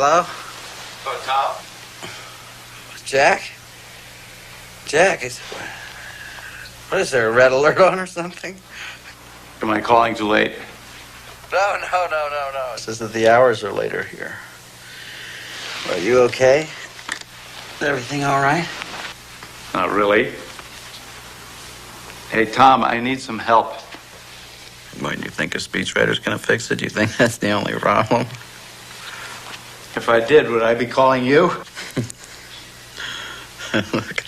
Hello? Oh, Tom? Jack? Jack, what is there, a red alert on or something? Am I calling too late? No. It says that the hours are later here. Are you okay? Is everything all right? Not really. Hey, Tom, I need some help. Why do you think a speechwriter's gonna fix it? Do you think that's the only problem? If I did, would I be calling you? Look,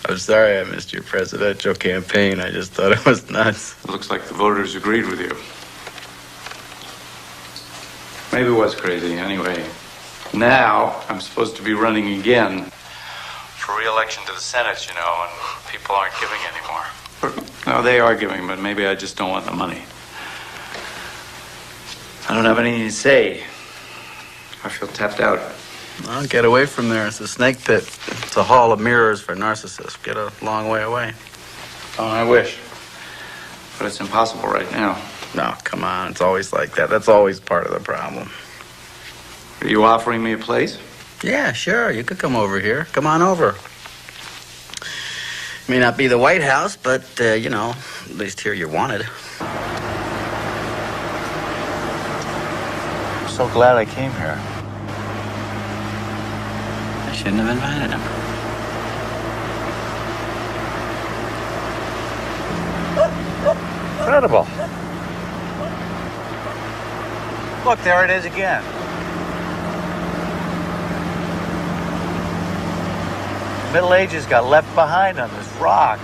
I'm sorry I missed your presidential campaign. I just thought it was nuts. It looks like the voters agreed with you. Maybe it was crazy. Anyway, now I'm supposed to be running again for re-election to the Senate, you know, and people aren't giving anymore. No, they are giving, but maybe I just don't want the money. I don't have anything to say. I feel tapped out. Well, get away from there. It's a snake pit. It's a hall of mirrors for narcissists. Get a long way away. Oh, I wish. But it's impossible right now. No, come on. It's always like that. That's always part of the problem. Are you offering me a place? Yeah, sure. You could come over here. Come on over. May not be the White House, but, you know, at least here you're wanted. I'm so glad I came here. I shouldn't have invited him. Incredible. Look, there it is again. The Middle Ages got left behind on this rock.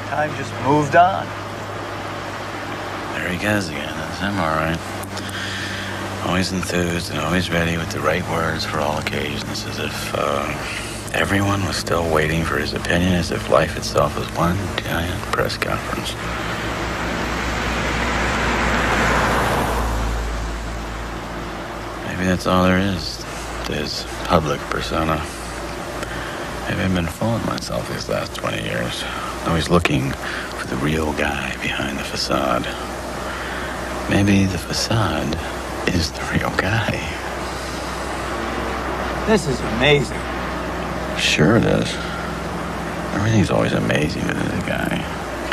Time just moved on. There he goes again. That's him, all right. Always enthused and always ready with the right words for all occasions, as if everyone was still waiting for his opinion, as if life itself was one giant press conference. Maybe that's all there is to his public persona. Maybe I've been fooling myself these last 20 years. Always looking for the real guy behind the facade. Maybe the facade is the real guy. This is amazing. Sure it is. Everything's always amazing to the guy.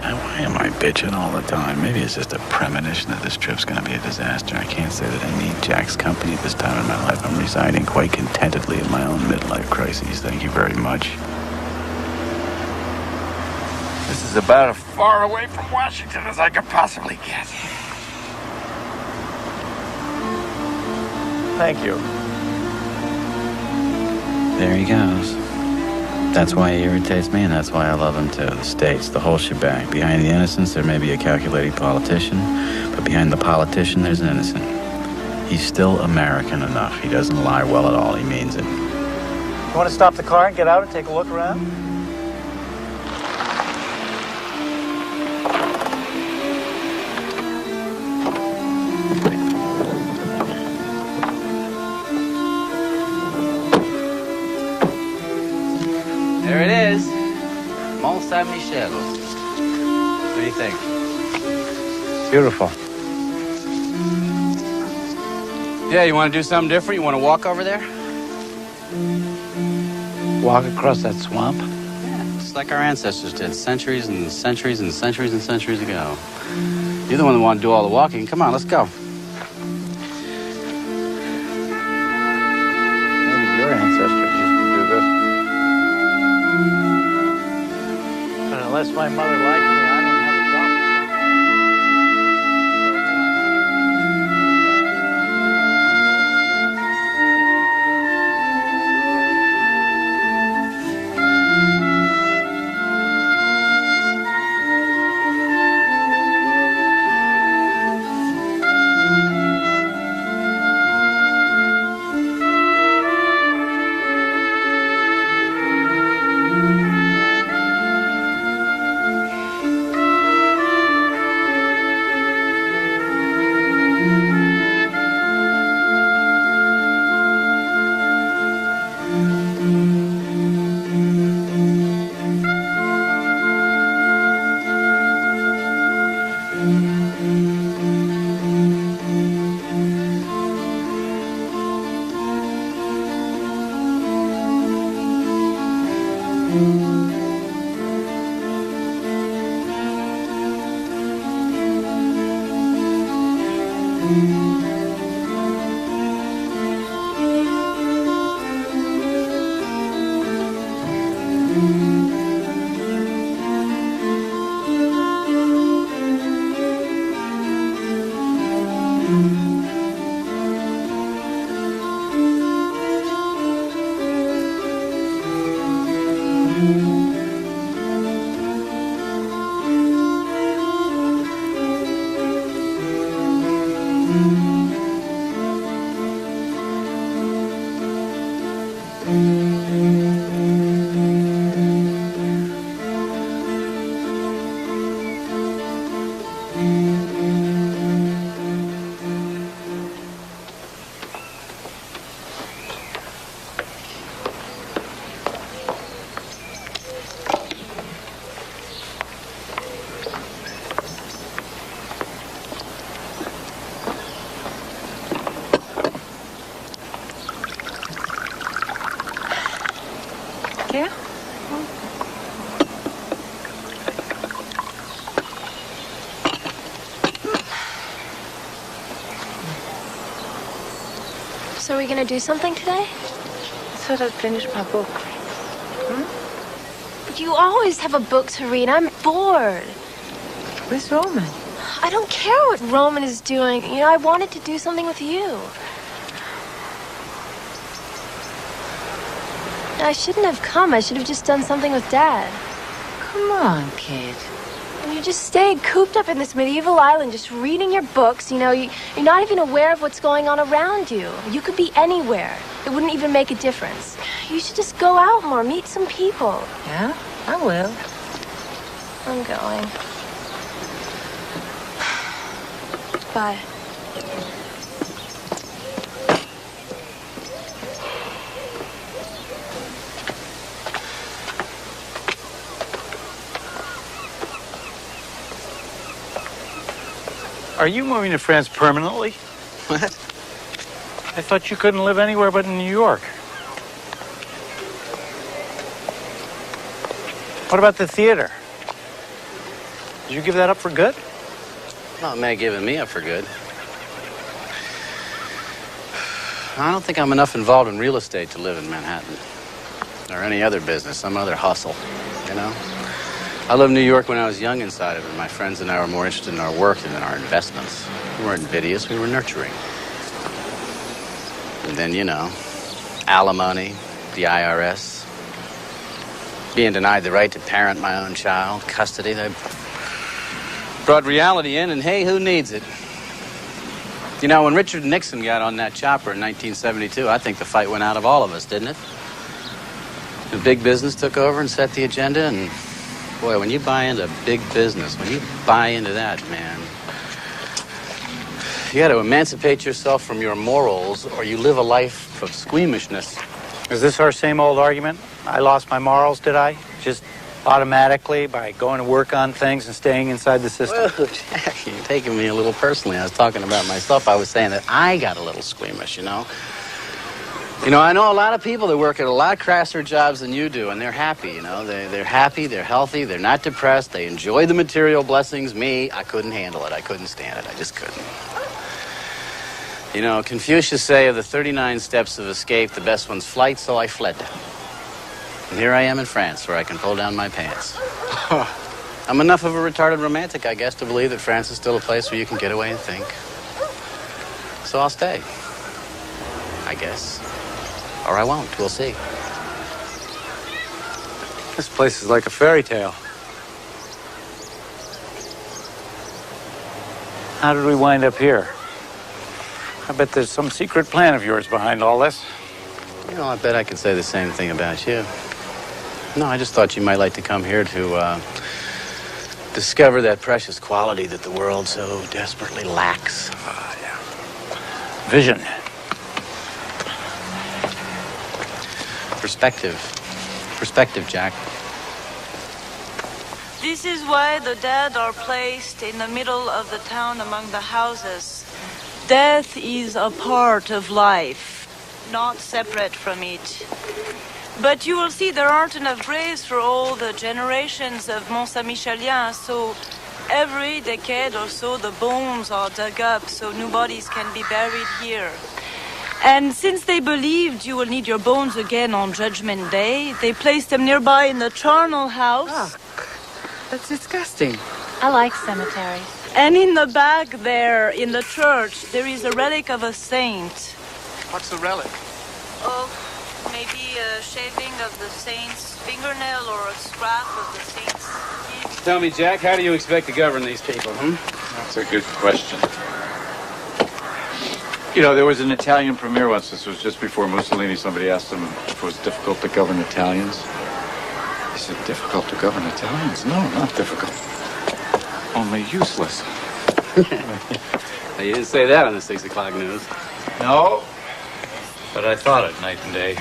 God, why am I bitching all the time? Maybe it's just a premonition that this trip's gonna be a disaster. I can't say that I need Jack's company at this time in my life. I'm residing quite contentedly in my own midlife crises. Thank you very much. This is about as far away from Washington as I could possibly get. Thank you. There he goes. That's why he irritates me, and that's why I love him too. The states, the whole shebang. Behind the innocence, there may be a calculating politician, but behind the politician, there's an innocent. He's still American enough. He doesn't lie well at all. He means it. You want to stop the car and get out and take a look around? There it is. Mont Saint-Michel. What do you think? Beautiful. Yeah, you want to do something different? You want to walk over there? Walk across that swamp? Yeah, just like our ancestors did centuries and centuries and centuries and centuries ago. You're the one that wanted to do all the walking. Come on, let's go. Maybe your ancestors used to do this. But unless my mother liked me, I don't have a problem. Yeah? So are we gonna do something today? I thought I'd finish my book. But you always have a book to read. I'm bored. Where's Roman? I don't care what Roman is doing. You know, I wanted to do something with you. I shouldn't have come. I should have just done something with Dad. Come on, kid. And you just stayed cooped up in this medieval island just reading your books. You know, you're not even aware of what's going on around you. You could be anywhere. It wouldn't even make a difference. You should just go out more, meet some people. Yeah, I will. I'm going. Bye. Are you moving to France permanently? What? I thought you couldn't live anywhere but in New York. What about the theater? Did you give that up for good? Well, it may have given me up for good. I don't think I'm enough involved in real estate to live in Manhattan. Or any other business, some other hustle, you know? I lived in New York when I was young inside of it. My friends and I were more interested in our work than in our investments. We weren't invidious, we were nurturing. And then, you know, alimony, the IRS, being denied the right to parent my own child, custody. They brought reality in, and hey, who needs it? You know, when Richard Nixon got on that chopper in 1972, I think the fight went out of all of us, didn't it? The big business took over and set the agenda, and boy, when you buy into big business, when you buy into that, man, you got to emancipate yourself from your morals, or you live a life of squeamishness. Is this our same old argument? I lost my morals, did I? Just automatically by going to work on things and staying inside the system? Whoa, Jack, you're taking me a little personally. I was talking about myself. I was saying that I got a little squeamish, you know? You know, I know a lot of people that work at a lot crasser jobs than you do, and they're happy, you know? They're happy, they're healthy, they're not depressed, they enjoy the material blessings. Me, I couldn't handle it. I couldn't stand it. I just couldn't. You know, Confucius say of the 39 steps of escape, the best one's flight, so I fled. And here I am in France, where I can pull down my pants. I'm enough of a retarded romantic, I guess, to believe that France is still a place where you can get away and think. So I'll stay. I guess. Or I won't. We'll see. This place is like a fairy tale. How did we wind up here? I bet there's some secret plan of yours behind all this. You know, I bet I could say the same thing about you. No, I just thought you might like to come here to discover that precious quality that the world so desperately lacks. Yeah. Vision. Perspective. Perspective, Jack. This is why the dead are placed in the middle of the town among the houses. Death is a part of life, not separate from it. But you will see there aren't enough graves for all the generations of Mont-Saint-Michelien, so every decade or so the bones are dug up so new bodies can be buried here. And since they believed you will need your bones again on Judgment Day, they placed them nearby in the charnel house. Oh, that's disgusting. I like cemeteries. And in the back there, in the church, there is a relic of a saint. What's the relic? Oh, maybe a shaving of the saint's fingernail or a scrap of the saint's skin. Tell me, Jack, how do you expect to govern these people, That's a good question. You know, there was an Italian premier once. This was just before Mussolini. Somebody asked him if it was difficult to govern Italians. He said, difficult to govern Italians? No, not difficult. Only useless. You didn't say that on the 6 o'clock news. No, but I thought it night and day.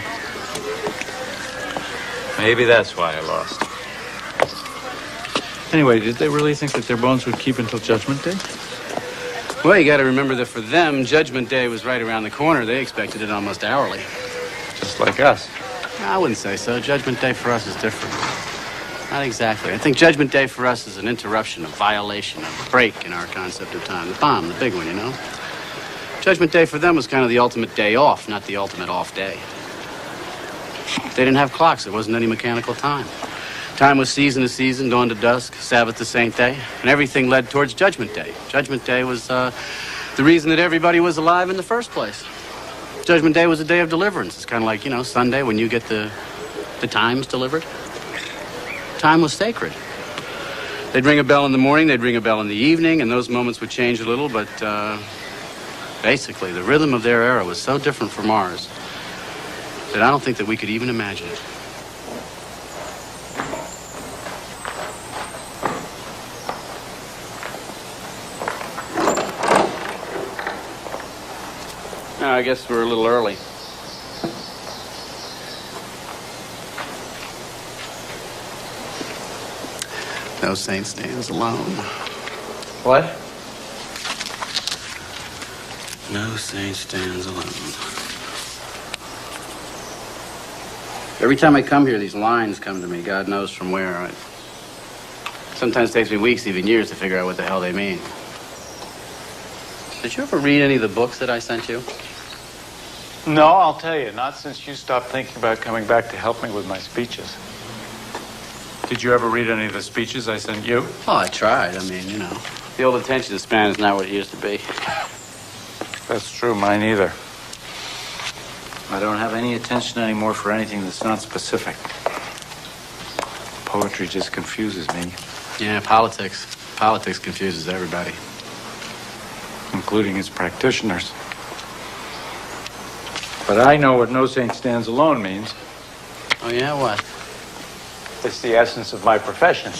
Maybe that's why I lost. Anyway, did they really think that their bones would keep until Judgment Day? Well, you got to remember that for them, Judgment Day was right around the corner. They expected it almost hourly. Just like us. I wouldn't say so. Judgment Day for us is different. Not exactly. I think Judgment Day for us is an interruption, a violation, a break in our concept of time. The bomb, the big one, you know? Judgment Day for them was kind of the ultimate day off, not the ultimate off day. They didn't have clocks. There wasn't any mechanical time. Time was season to season, dawn to dusk, Sabbath to Saint Day, and everything led towards Judgment Day. Judgment Day was the reason that everybody was alive in the first place. Judgment Day was a day of deliverance. It's kind of like, you know, Sunday when you get the times delivered. Time was sacred. They'd ring a bell in the morning, they'd ring a bell in the evening, and those moments would change a little, but basically the rhythm of their era was so different from ours that I don't think that we could even imagine it. No, I guess we're a little early. No saint stands alone. What? No saint stands alone. Every time I come here, these lines come to me, God knows from where. It sometimes takes me weeks, even years, to figure out what the hell they mean. Did you ever read any of the books that I sent you? No, I'll tell you, not since you stopped thinking about coming back to help me with my speeches. Did you ever read any of the speeches I sent you? Oh, I tried. I mean, you know, the old attention span is not what it used to be. That's true, mine either. I don't have any attention anymore for anything that's not specific. Poetry just confuses me. Yeah, politics. Politics confuses everybody. Including its practitioners. But I know what no saint stands alone means. Oh, yeah? What? It's the essence of my profession.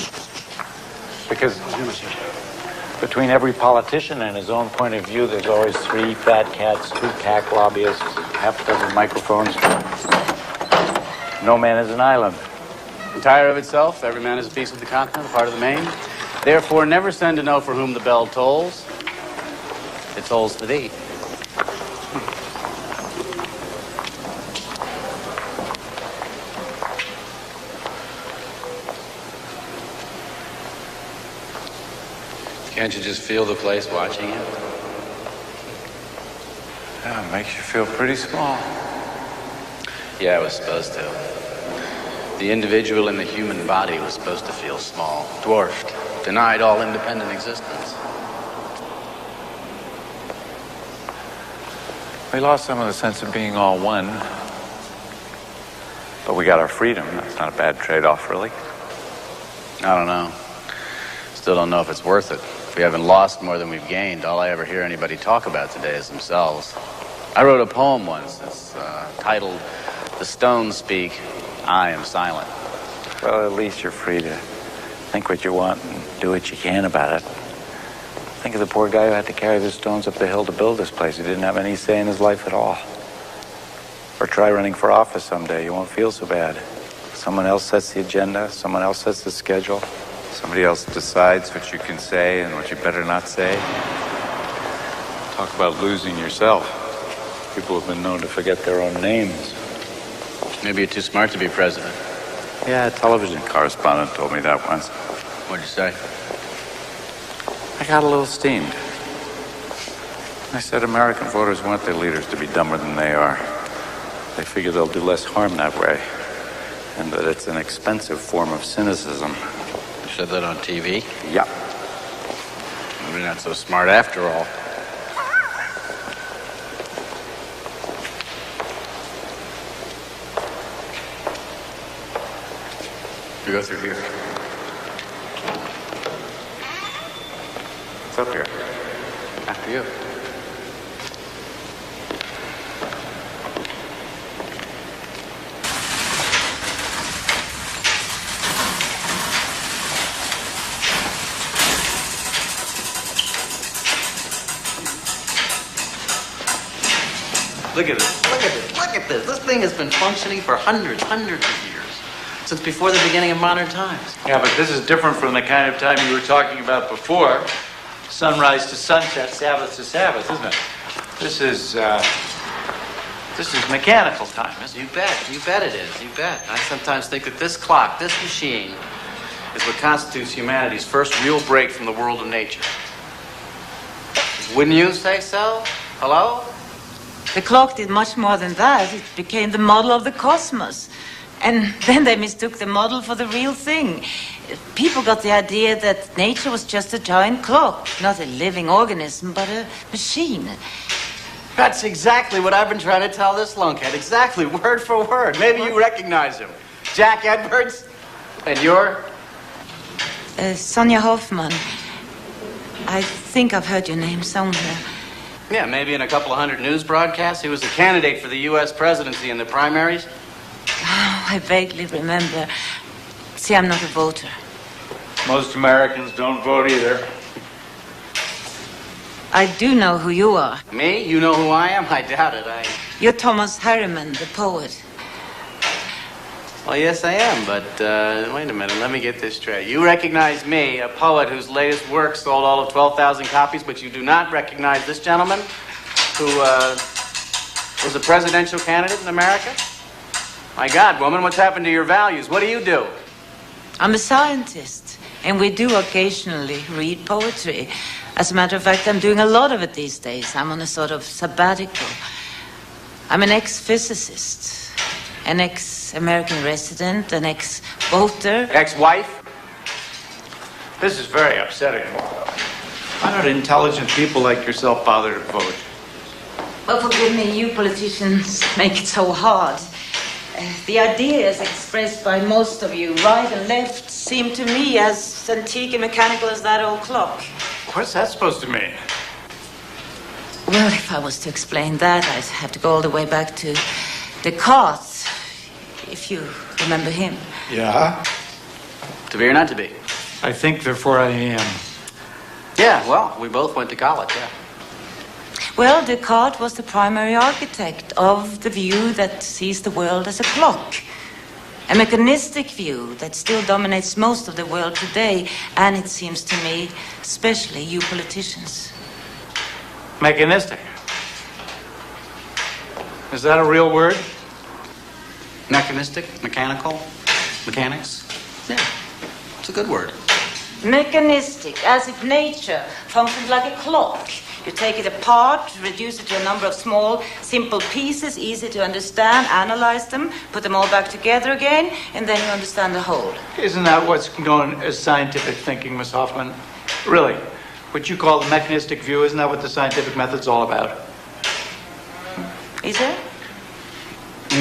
Because between every politician and his own point of view, there's always 3 fat cats, 2 PAC lobbyists, half a dozen microphones. No man is an island. Entire of itself, every man is a piece of the continent, a part of the main. Therefore, never send to know for whom the bell tolls. It tolls for thee. Can't you just feel the place watching you? Yeah, it makes you feel pretty small. Yeah, it was supposed to. The individual in the human body was supposed to feel small, dwarfed, denied all independent existence. We lost some of the sense of being all one. But we got our freedom. That's not a bad trade-off, really. I don't know. Still don't know if it's worth it. We haven't lost more than we've gained. All I ever hear anybody talk about today is themselves. I wrote a poem once. It's titled, "The Stones Speak, I Am Silent." Well, at least you're free to think what you want and do what you can about it. Think of the poor guy who had to carry the stones up the hill to build this place. He didn't have any say in his life at all. Or try running for office someday. You won't feel so bad. Someone else sets the agenda. Someone else sets the schedule. Somebody else decides what you can say and what you better not say. Talk about losing yourself. People have been known to forget their own names. Maybe you're too smart to be president. Yeah, a television correspondent told me that once. What'd you say? I got a little steamed. I said American voters want their leaders to be dumber than they are. They figure they'll do less harm that way. And that it's an expensive form of cynicism. You said that on TV? Yeah. Maybe not so smart after all. You go through here. It's up here. After you. Look at this. Look at this. Look at this. This thing has been functioning for hundreds of years. Since before the beginning of modern times. Yeah, but this is different from the kind of time you were talking about before. Sunrise to sunset, Sabbath to Sabbath, isn't it? This is mechanical time, isn't it? You bet. You bet it is. You bet. I sometimes think that this clock, this machine, is what constitutes humanity's first real break from the world of nature. Wouldn't you say so? Hello? The clock did much more than that. It became the model of the cosmos. And then they mistook the model for the real thing. People got the idea that nature was just a giant clock, not a living organism, but a machine. That's exactly what I've been trying to tell this lunkhead. Exactly, word for word. Maybe you recognize him. Jack Edwards? And you're? Sonia Hoffman. I think I've heard your name somewhere. Yeah, maybe in a couple of hundred news broadcasts. He was a candidate for the U.S. presidency in the primaries. Oh, I vaguely remember. See, I'm not a voter. Most Americans don't vote either. I do know who you are. Me? You know who I am? I doubt it. You're Thomas Harriman, the poet. Well, yes, I am, but wait a minute. Let me get this straight. You recognize me, a poet whose latest work sold all of 12,000 copies, but you do not recognize this gentleman who was a presidential candidate in America? My God, woman, what's happened to your values? What do you do? I'm a scientist, and we do occasionally read poetry. As a matter of fact, I'm doing a lot of it these days. I'm on a sort of sabbatical. I'm an ex-physicist, an ex-American resident, an ex-voter. Ex-wife? This is very upsetting. Why don't intelligent people like yourself bother to vote? Well, forgive me, you politicians make it so hard. The ideas expressed by most of you, right and left, seem to me as antique and mechanical as that old clock. What's that supposed to mean? Well, if I was to explain that, I'd have to go all the way back to Descartes, if you remember him. Yeah? To be or not to be? I think, therefore I am. Yeah, well, we both went to college, yeah. Well, Descartes was the primary architect of the view that sees the world as a clock. A mechanistic view that still dominates most of the world today, and it seems to me, especially you politicians. Mechanistic. Is that a real word? Mechanistic, mechanical, mechanics? Yeah, it's a good word. Mechanistic, as if nature functioned like a clock. You take it apart, reduce it to a number of small, simple pieces, easy to understand, analyze them, put them all back together again, and then you understand the whole. Isn't that what's known as scientific thinking, Miss Hoffman? Really? What you call the mechanistic view, isn't that what the scientific method's all about? Is it?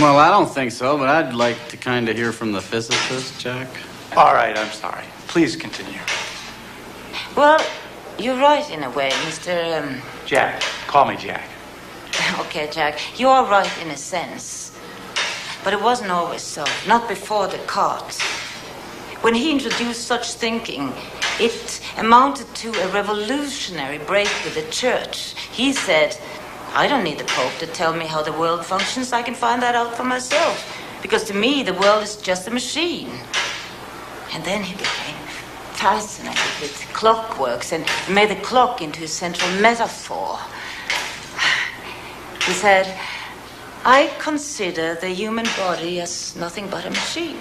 Well, I don't think so, but I'd like to kind of hear from the physicist, Jack. All right, I'm sorry. Please continue. Well, you're right in a way, Mr. Jack. Call me Jack. Okay, Jack. You are right in a sense. But it wasn't always so. Not before Descartes. When he introduced such thinking, it amounted to a revolutionary break with the church. He said, I don't need the Pope to tell me how the world functions. I can find that out for myself. Because to me, the world is just a machine. And then he became fascinated with clockworks and made the clock into his central metaphor. He said, I consider the human body as nothing but a machine.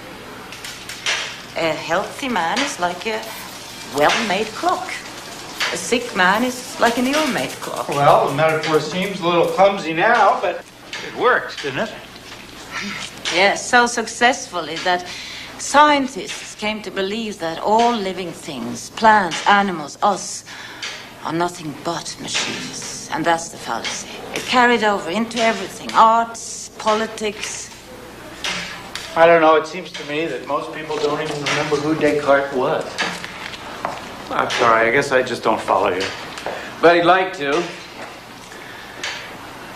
A healthy man is like a well-made clock. A sick man is like an ill-made clock. Well, the metaphor seems a little clumsy now, but it works, didn't it? Yes, so successfully that scientists came to believe that all living things, plants, animals, us, are nothing but machines. And that's the fallacy. It carried over into everything, arts, politics. I don't know, it seems to me that most people don't even remember who Descartes was. I'm sorry, I guess I just don't follow you. But he'd like to.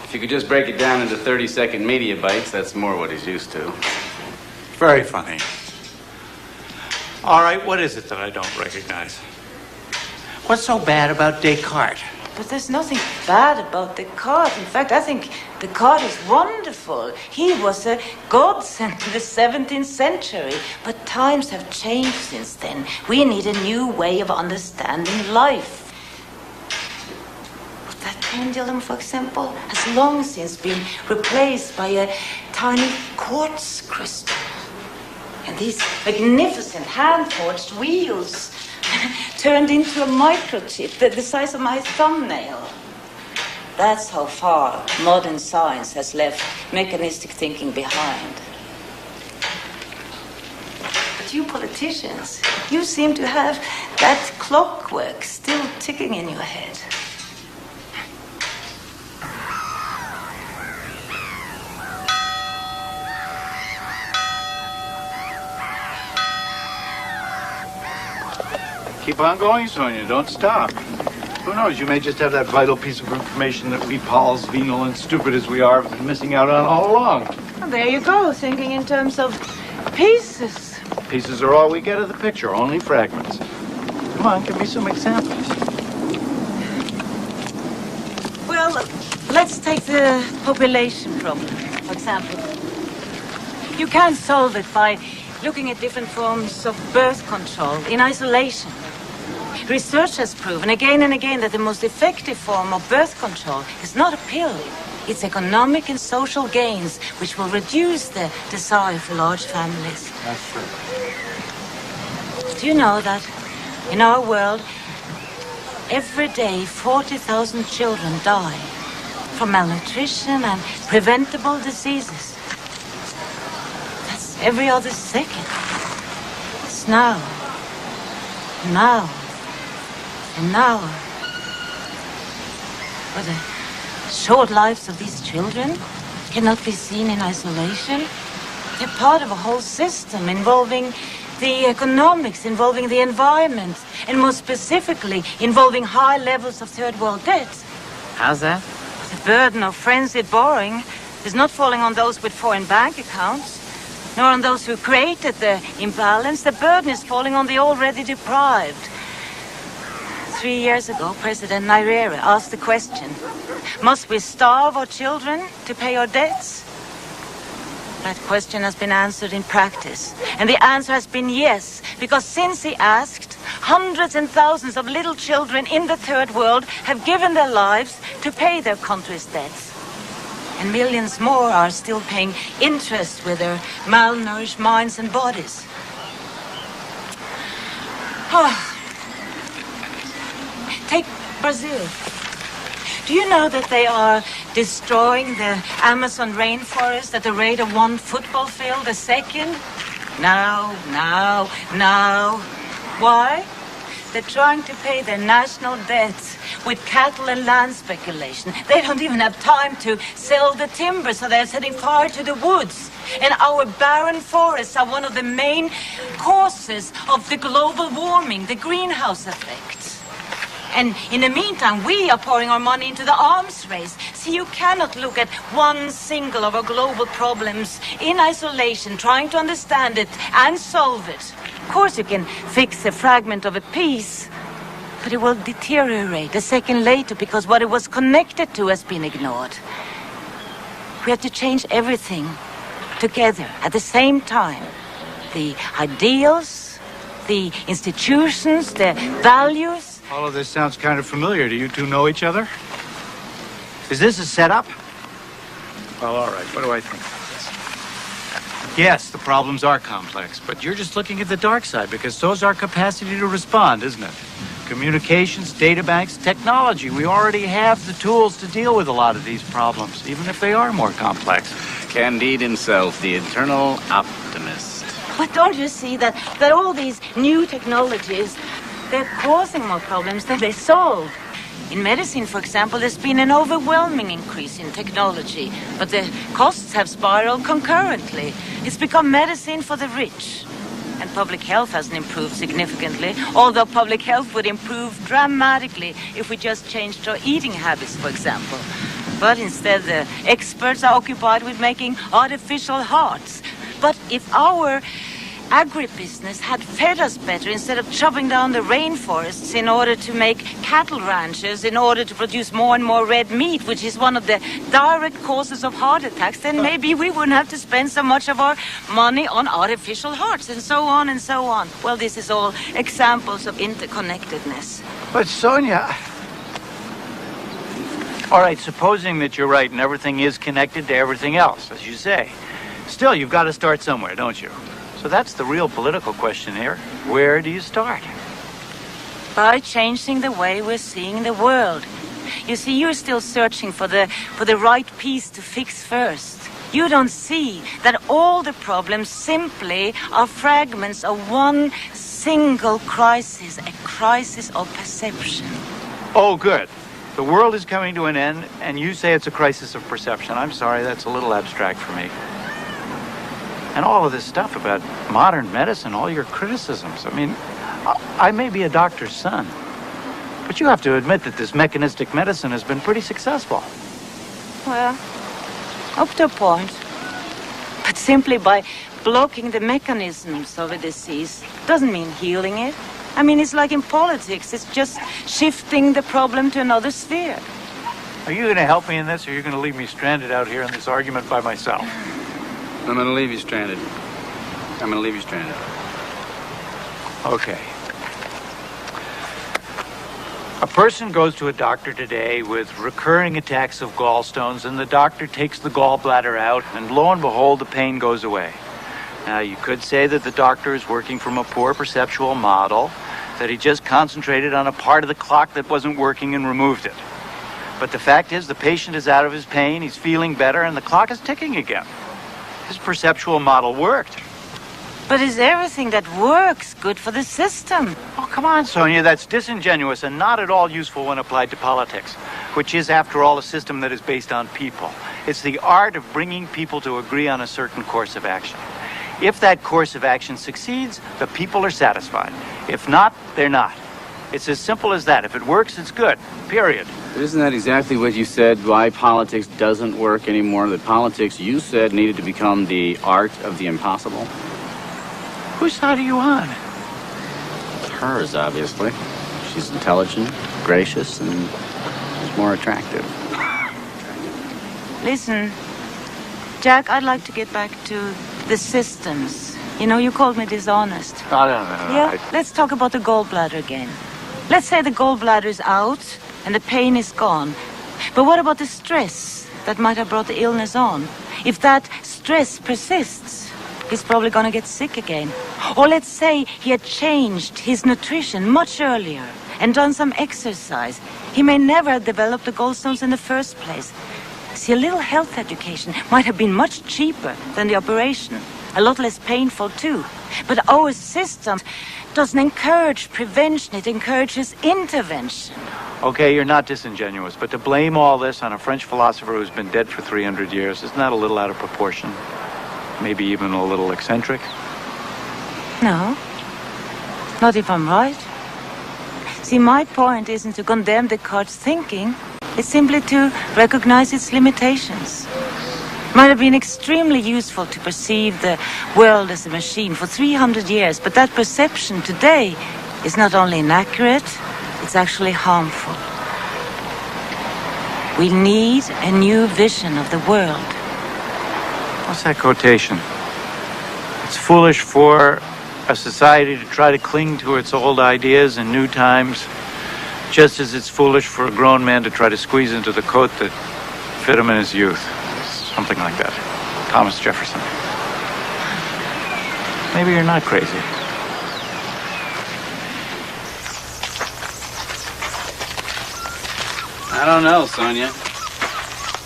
If you could just break it down into 30-second media bites, that's more what he's used to. Very funny. All right, what is it that I don't recognize? What's so bad about Descartes? But there's nothing bad about Descartes. In fact, I think Descartes is wonderful. He was a godsend to the 17th century. But times have changed since then. We need a new way of understanding life. That pendulum, for example, has long since been replaced by a tiny quartz crystal. And these magnificent hand-forged wheels turned into a microchip the size of my thumbnail. That's how far modern science has left mechanistic thinking behind. But you politicians, you seem to have that clockwork still ticking in your head. Keep on going, Sonia. Don't stop. Who knows? You may just have that vital piece of information that we Pauls, venal and stupid as we are, have been missing out on all along. Well, there you go, thinking in terms of pieces. Pieces are all we get of the picture, only fragments. Come on, give me some examples. Well, let's take the population problem, for example. You can't solve it by looking at different forms of birth control in isolation. Research has proven again and again that the most effective form of birth control is not a pill. It's economic and social gains which will reduce the desire for large families. That's true. Do you know that in our world, every day 40,000 children die from malnutrition and preventable diseases? That's every other second. It's now. And now, but the short lives of these children cannot be seen in isolation. They're part of a whole system involving the economics, involving the environment, and more specifically, involving high levels of third world debt. How's that? The burden of frenzied borrowing is not falling on those with foreign bank accounts, nor on those who created the imbalance. The burden is falling on the already deprived. 3 years ago, President Nyerere asked the question, must we starve our children to pay our debts? That question has been answered in practice. And the answer has been yes, because since he asked, hundreds and thousands of little children in the third world have given their lives to pay their country's debts. And millions more are still paying interest with their malnourished minds and bodies. Take Brazil. Do you know that they are destroying the Amazon rainforest at the rate of 1 football field a second? No. Why? They're trying to pay their national debts with cattle and land speculation. They don't even have time to sell the timber, so they're setting fire to the woods. And our barren forests are one of the main causes of the global warming, the greenhouse effect. And in the meantime, we are pouring our money into the arms race. See, you cannot look at one single of our global problems in isolation, trying to understand it and solve it. Of course, you can fix a fragment of a piece, but it will deteriorate a second later because what it was connected to has been ignored. We have to change everything together at the same time. The ideals, the institutions, the values. All of this sounds kind of familiar. Do you two know each other? Is this a setup? Well, all right. What do I think about this? Yes, the problems are complex, but you're just looking at the dark side because so's our capacity to respond, isn't it? Communications, data banks, technology. We already have the tools to deal with a lot of these problems, even if they are more complex. Candide himself, the eternal optimist. But don't you see that all these new technologies, they're causing more problems than they solve? In medicine, for example, there's been an overwhelming increase in technology, but the costs have spiraled concurrently. It's become medicine for the rich. And public health hasn't improved significantly, although public health would improve dramatically if we just changed our eating habits, for example. But instead, the experts are occupied with making artificial hearts. But if our agribusiness had fed us better instead of chopping down the rainforests in order to make cattle ranches, in order to produce more and more red meat, which is one of the direct causes of heart attacks, then maybe we wouldn't have to spend so much of our money on artificial hearts, and so on and so on. Well, this is all examples of interconnectedness. But Sonia... All right, supposing that you're right and everything is connected to everything else, as you say. Still, you've got to start somewhere, don't you? So that's the real political question here. Where do you start? By changing the way we're seeing the world. You see, you're still searching for the right piece to fix first. You don't see that all the problems simply are fragments of one single crisis, a crisis of perception. Oh, good. The world is coming to an end, and you say it's a crisis of perception. I'm sorry, that's a little abstract for me. And all of this stuff about modern medicine, all your criticisms. I mean, I may be a doctor's son, but you have to admit that this mechanistic medicine has been pretty successful. Well, up to a point. But simply by blocking the mechanisms of a disease doesn't mean healing it. I mean, it's like in politics. It's just shifting the problem to another sphere. Are you going to help me in this, or are you going to leave me stranded out here in this argument by myself? I'm going to leave you stranded. I'm going to leave you stranded. Okay. A person goes to a doctor today with recurring attacks of gallstones, and the doctor takes the gallbladder out, and lo and behold, the pain goes away. Now, you could say that the doctor is working from a poor perceptual model, that he just concentrated on a part of the clock that wasn't working and removed it. But the fact is, the patient is out of his pain, he's feeling better, and the clock is ticking again. His perceptual model worked. But is everything that works good for the system? Oh, come on, Sonia, that's disingenuous and not at all useful when applied to politics, which is, after all, a system that is based on people. It's the art of bringing people to agree on a certain course of action. If that course of action succeeds, the people are satisfied. If not, they're not. It's as simple as that. If it works, it's good. Period. But isn't that exactly what you said, why politics doesn't work anymore? That politics, you said, needed to become the art of the impossible? Whose side are you on? Hers, obviously. She's intelligent, gracious, and she's more attractive. Listen, Jack, I'd like to get back to the systems. You know, you called me dishonest. No. Yeah, let's talk about the gallbladder again. Let's say the gallbladder is out and the pain is gone. But what about the stress that might have brought the illness on? If that stress persists, he's probably going to get sick again. Or let's say he had changed his nutrition much earlier and done some exercise. He may never have developed the gallstones in the first place. See, a little health education might have been much cheaper than the operation. A lot less painful, too. But our system doesn't encourage prevention. It encourages intervention. Okay, you're not disingenuous, but to blame all this on a French philosopher who's been dead for 300 years, isn't that a little out of proportion? Maybe even a little eccentric? No. Not if I'm right. See, my point isn't to condemn Descartes' thinking. It's simply to recognize its limitations. Might have been extremely useful to perceive the world as a machine for 300 years, but that perception today is not only inaccurate, it's actually harmful. We need a new vision of the world. What's that quotation? It's foolish for a society to try to cling to its old ideas in new times, just as it's foolish for a grown man to try to squeeze into the coat that fit him in his youth. Something like that. Thomas Jefferson. Maybe you're not crazy. I don't know, Sonia.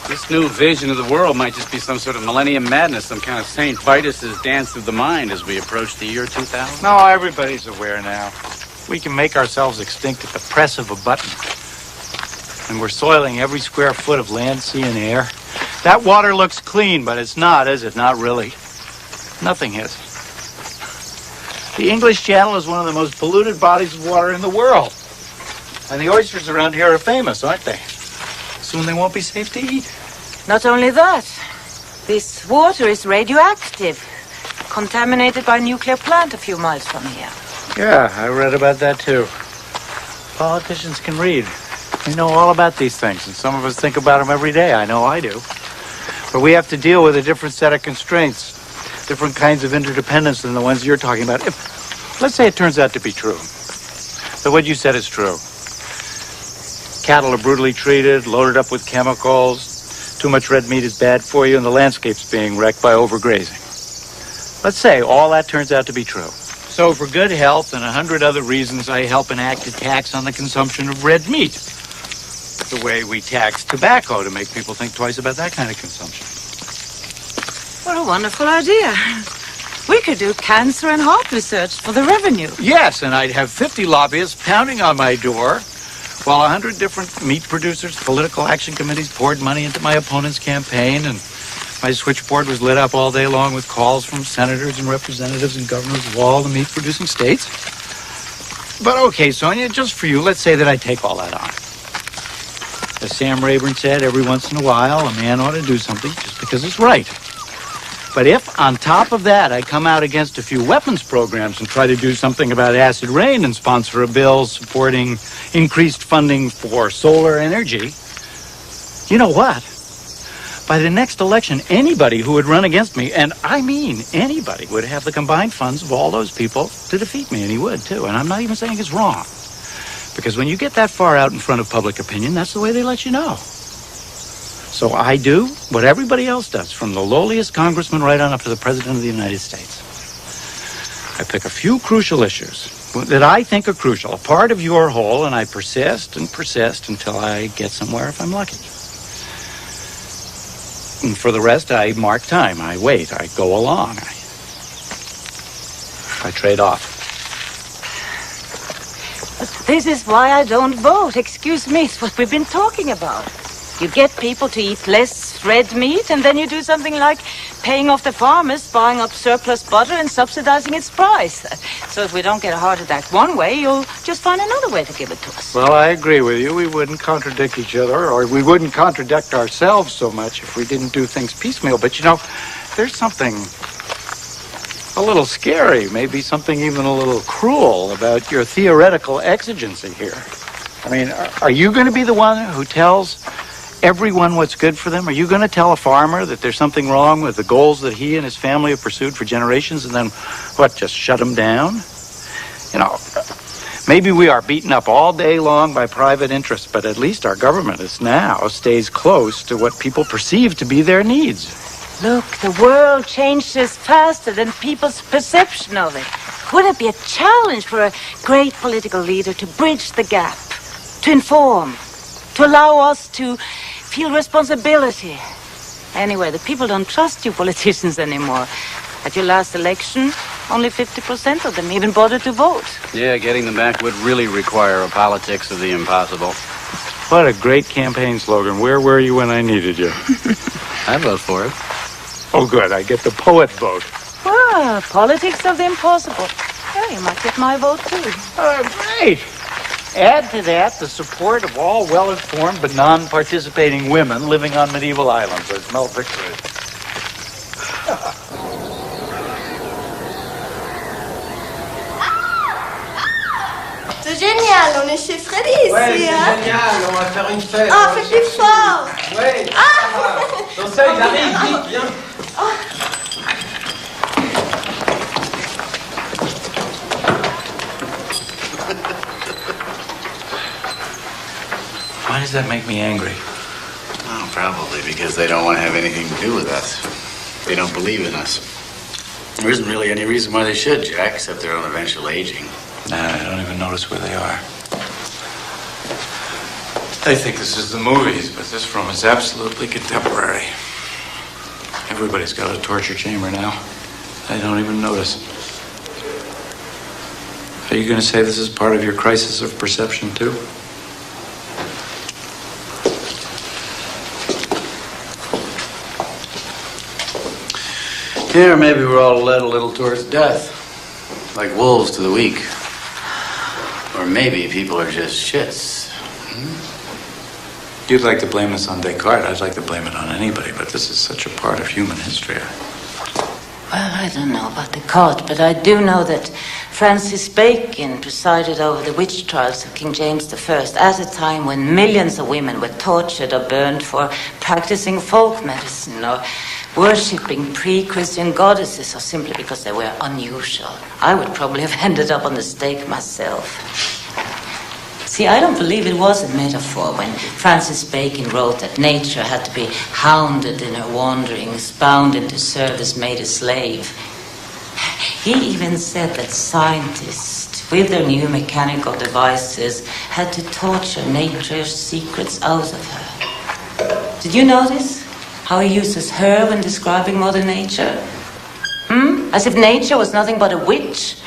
This new vision of the world might just be some sort of millennium madness, some kind of St. Vitus's dance through the mind as we approach the year 2000. No, everybody's aware now. We can make ourselves extinct at the press of a button. And we're soiling every square foot of land, sea, and air. That water looks clean, but it's not, is it? Not really. Nothing is. The English Channel is one of the most polluted bodies of water in the world. And the oysters around here are famous, aren't they? Soon they won't be safe to eat. Not only that, this water is radioactive, contaminated by a nuclear plant a few miles from here. Yeah, I read about that too. Politicians can read. They know all about these things, and some of us think about them every day. I know I do. But we have to deal with a different set of constraints, different kinds of interdependence than the ones you're talking about. Let's say it turns out to be true. That what you said is true. Cattle are brutally treated, loaded up with chemicals. Too much red meat is bad for you, and the landscape's being wrecked by overgrazing. Let's say all that turns out to be true. So for good health and 100 other reasons, I help enact a tax on the consumption of red meat. The way we tax tobacco to make people think twice about that kind of consumption. What a wonderful idea. We could do cancer and heart research for the revenue. Yes, and I'd have 50 lobbyists pounding on my door while 100 different meat producers, political action committees poured money into my opponent's campaign, and my switchboard was lit up all day long with calls from senators and representatives and governors of all the meat-producing states. But okay, Sonia, just for you, let's say that I take all that on. As Sam Rayburn said, every once in a while, a man ought to do something just because it's right. But if, on top of that, I come out against a few weapons programs and try to do something about acid rain and sponsor a bill supporting increased funding for solar energy, you know what? By the next election, anybody who would run against me, and I mean anybody, would have the combined funds of all those people to defeat me, and he would, too. And I'm not even saying it's wrong. Because when you get that far out in front of public opinion, that's the way they let you know. So I do what everybody else does, from the lowliest congressman right on up to the President of the United States. I pick a few crucial issues that I think are crucial, a part of your whole, and I persist and persist until I get somewhere if I'm lucky. And for the rest, I mark time. I wait. I go along. I trade off. But this is why I don't vote. Excuse me, it's what we've been talking about. You get people to eat less red meat, and then you do something like paying off the farmers, buying up surplus butter and subsidizing its price. So if we don't get a heart attack one way, you'll just find another way to give it to us. Well, I agree with you. We wouldn't contradict each other, or we wouldn't contradict ourselves so much if we didn't do things piecemeal. But, you know, there's something a little scary, maybe something even a little cruel about your theoretical exigency here. I mean, are you going to be the one who tells everyone what's good for them? Are you going to tell a farmer that there's something wrong with the goals that he and his family have pursued for generations and then, what, just shut them down? You know, maybe we are beaten up all day long by private interests, but at least our government is now stays close to what people perceive to be their needs. Look, the world changes faster than people's perception of it. Would it be a challenge for a great political leader to bridge the gap, to inform, to allow us to feel responsibility? Anyway, the people don't trust you politicians anymore. At your last election, only 50% of them even bothered to vote. Yeah, getting them back would really require a politics of the impossible. What a great campaign slogan. Where were you when I needed you? I'd vote for it. Oh, good. I get the poet vote. Well, politics of the impossible. Yeah, you might get my vote, too. Great. Add to that the support of all well-informed but non-participating women living on medieval islands, as Mel Victor is. C'est génial, on est chez Freddy ici, ouais, c'est hein? génial, on va faire une fête. Ah, fais plus fort! Ouais, ah! Dans ça, il arrive, vite, viens. Why does that make me angry? Oh, Probably because they don't want to have anything to do with us. They don't believe in us. There isn't really any reason why they should, Jack, except their own eventual aging. Nah, I don't even notice where they are. They think this is the movies, but this room is absolutely contemporary. Everybody's got a torture chamber now. I don't even notice. Are you going to say this is part of your crisis of perception, too? Yeah, or maybe we're all led a little towards death. Like wolves to the weak. Or maybe people are just shits. You'd like to blame this on Descartes. I'd like to blame it on anybody, but this is such a part of human history. Well, I don't know about Descartes, but I do know that Francis Bacon presided over the witch trials of King James I at a time when millions of women were tortured or burned for practicing folk medicine or worshipping pre-Christian goddesses or simply because they were unusual. I would probably have ended up on the stake myself. See, I don't believe it was a metaphor when Francis Bacon wrote that nature had to be hounded in her wanderings, bound into service, made a slave. He even said that scientists, with their new mechanical devices, had to torture nature's secrets out of her. Did you notice how he uses her when describing Mother Nature? As if nature was nothing but a witch.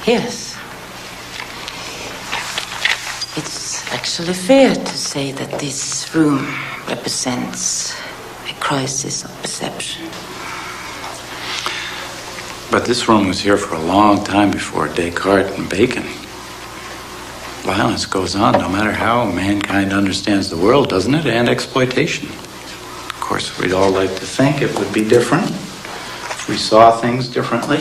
Yes. It's actually fair to say that this room represents a crisis of perception. But this room was here for a long time before Descartes and Bacon. Violence goes on no matter how mankind understands the world, doesn't it? And exploitation. Of course, we'd all like to think it would be different if we saw things differently.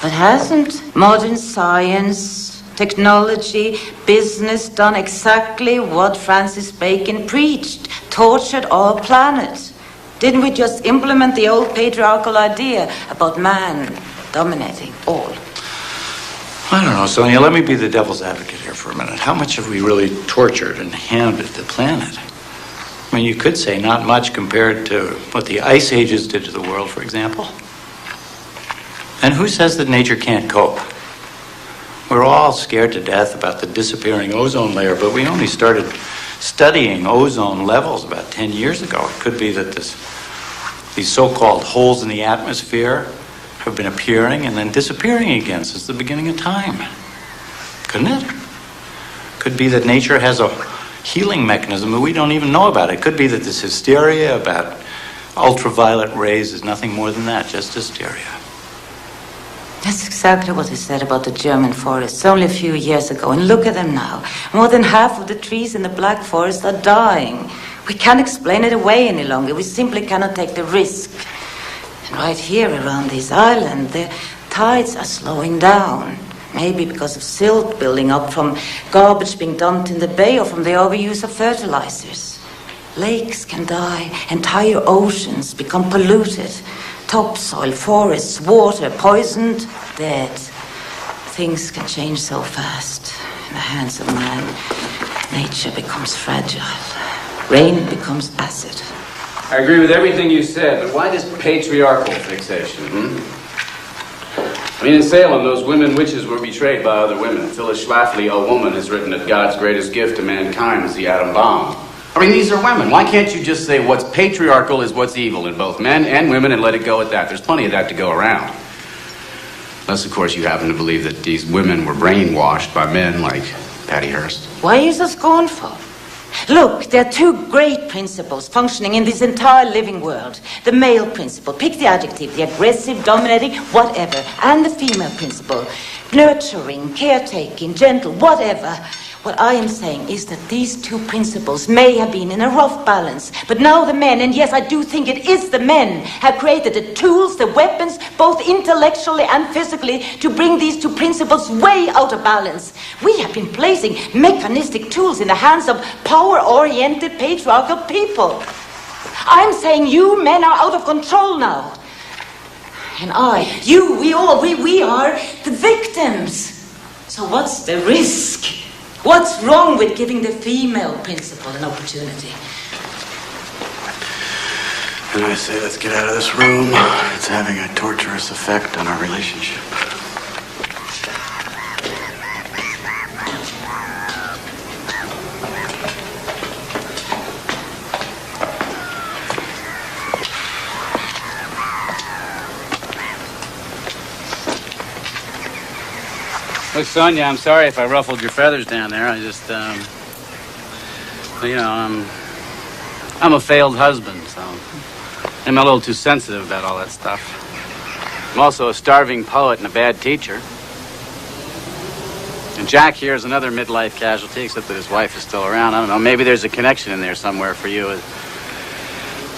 But hasn't modern science, technology, business done exactly what Francis Bacon preached? Tortured our planet. Didn't we just implement the old patriarchal idea about man dominating all? I don't know, Sonia. Let me be the devil's advocate here for a minute. How much have we really tortured and hounded the planet? I mean, you could say not much compared to what the ice ages did to the world, for example. And who says that nature can't cope? We're all scared to death about the disappearing ozone layer, but we only started studying ozone levels about 10 years ago. It could be that these so-called holes in the atmosphere have been appearing and then disappearing again since the beginning of time. Couldn't it? Could be that nature has a healing mechanism that we don't even know about. It could be that this hysteria about ultraviolet rays is nothing more than that, just hysteria. That's exactly what he said about the German forests only a few years ago. And look at them now. More than half of the trees in the Black Forest are dying. We can't explain it away any longer. We simply cannot take the risk. And right here around this island, the tides are slowing down. Maybe because of silt building up from garbage being dumped in the bay or from the overuse of fertilizers. Lakes can die. Entire oceans become polluted. Topsoil, forests, water, poisoned, dead. Things can change so fast. In the hands of man, nature becomes fragile. Rain becomes acid. I agree with everything you said, but why this patriarchal fixation, I mean, in Salem, those women witches were betrayed by other women. Phyllis Schlafly, a woman, has written that God's greatest gift to mankind is the atom bomb. I mean, these are women. Why can't you just say what's patriarchal is what's evil in both men and women and let it go at that? There's plenty of that to go around. Unless, of course, you happen to believe that these women were brainwashed by men like Patty Hearst. Why are you so scornful? Look, there are two great principles functioning in this entire living world. The male principle, pick the adjective, the aggressive, dominating, whatever. And the female principle, nurturing, caretaking, gentle, whatever. What I am saying is that these two principles may have been in a rough balance, but now the men, and yes, I do think it is the men, have created the tools, the weapons, both intellectually and physically, to bring these two principles way out of balance. We have been placing mechanistic tools in the hands of power-oriented patriarchal people. I'm saying you men are out of control now. And we are the victims. So what's the risk? What's wrong with giving the female principal an opportunity? And I say, let's get out of this room. It's having a torturous effect on our relationship. Look, Sonia, I'm sorry if I ruffled your feathers down there. I just, you know, I'm a failed husband, so I'm a little too sensitive about all that stuff. I'm also a starving poet and a bad teacher. And Jack here is another midlife casualty, except that his wife is still around. I don't know, maybe there's a connection in there somewhere for you.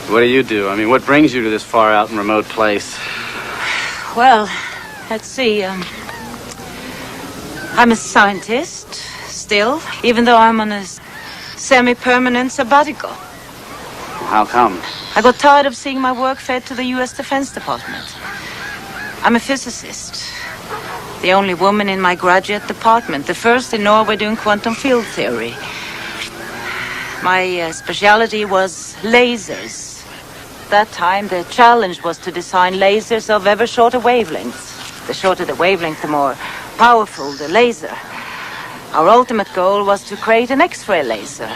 What do? I mean, what brings you to this far out and remote place? Well, let's see. I'm a scientist, still, even though I'm on a semi-permanent sabbatical. How come? I got tired of seeing my work fed to the U.S. Defense Department. I'm a physicist, the only woman in my graduate department, the first in Norway doing quantum field theory. My specialty was lasers. At that time, the challenge was to design lasers of ever shorter wavelengths. The shorter the wavelength, the more powerful the laser. Our ultimate goal was to create an X-ray laser.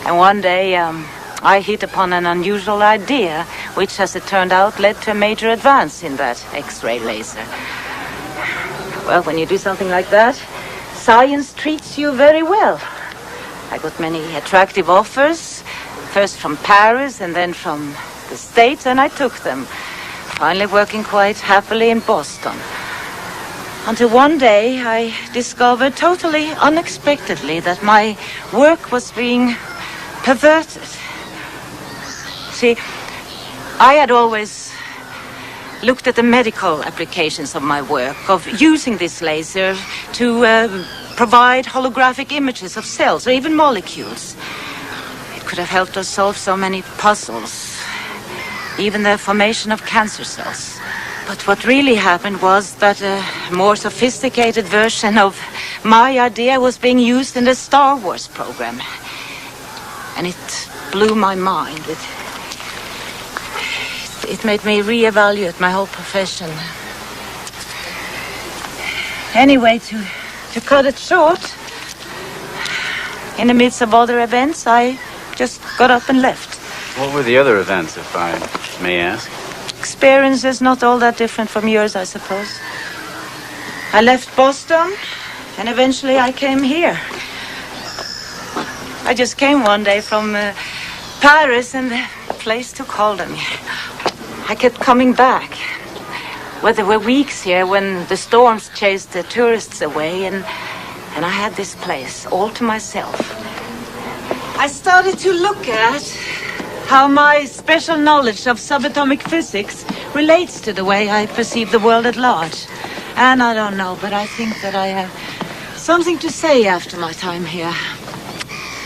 And one day, I hit upon an unusual idea, which, as it turned out, led to a major advance in that X-ray laser. Well, when you do something like that, science treats you very well. I got many attractive offers, first from Paris and then from the States, and I took them, finally working quite happily in Boston. Until one day, I discovered totally unexpectedly that my work was being perverted. See, I had always looked at the medical applications of my work, of using this laser to provide holographic images of cells or even molecules. It could have helped us solve so many puzzles, even the formation of cancer cells. But what really happened was that a more sophisticated version of my idea was being used in the Star Wars program. And it blew my mind. It made me reevaluate my whole profession. Anyway, to cut it short, in the midst of other events, I just got up and left. What were the other events, if I may ask? Experiences not all that different from yours, I suppose. I left Boston, and eventually I came here. I just came one day from Paris, and the place took hold of me. I kept coming back. Well, there were weeks here when the storms chased the tourists away, and I had this place all to myself. I started to look at how my special knowledge of subatomic physics relates to the way I perceive the world at large. And I don't know, but I think that I have something to say after my time here.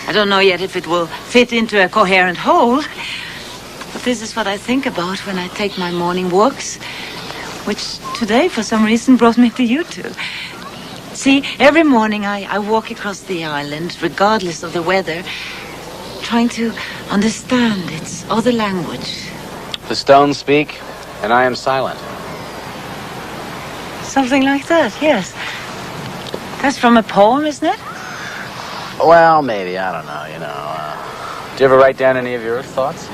I don't know yet if it will fit into a coherent whole, but this is what I think about when I take my morning walks, which today, for some reason, brought me to you two. See, every morning I walk across the island, regardless of the weather, trying to understand its other language. The stones speak, and I am silent. Something like that, yes. That's from a poem, isn't it? Well, maybe, I don't know, you know. Do you ever write down any of your thoughts?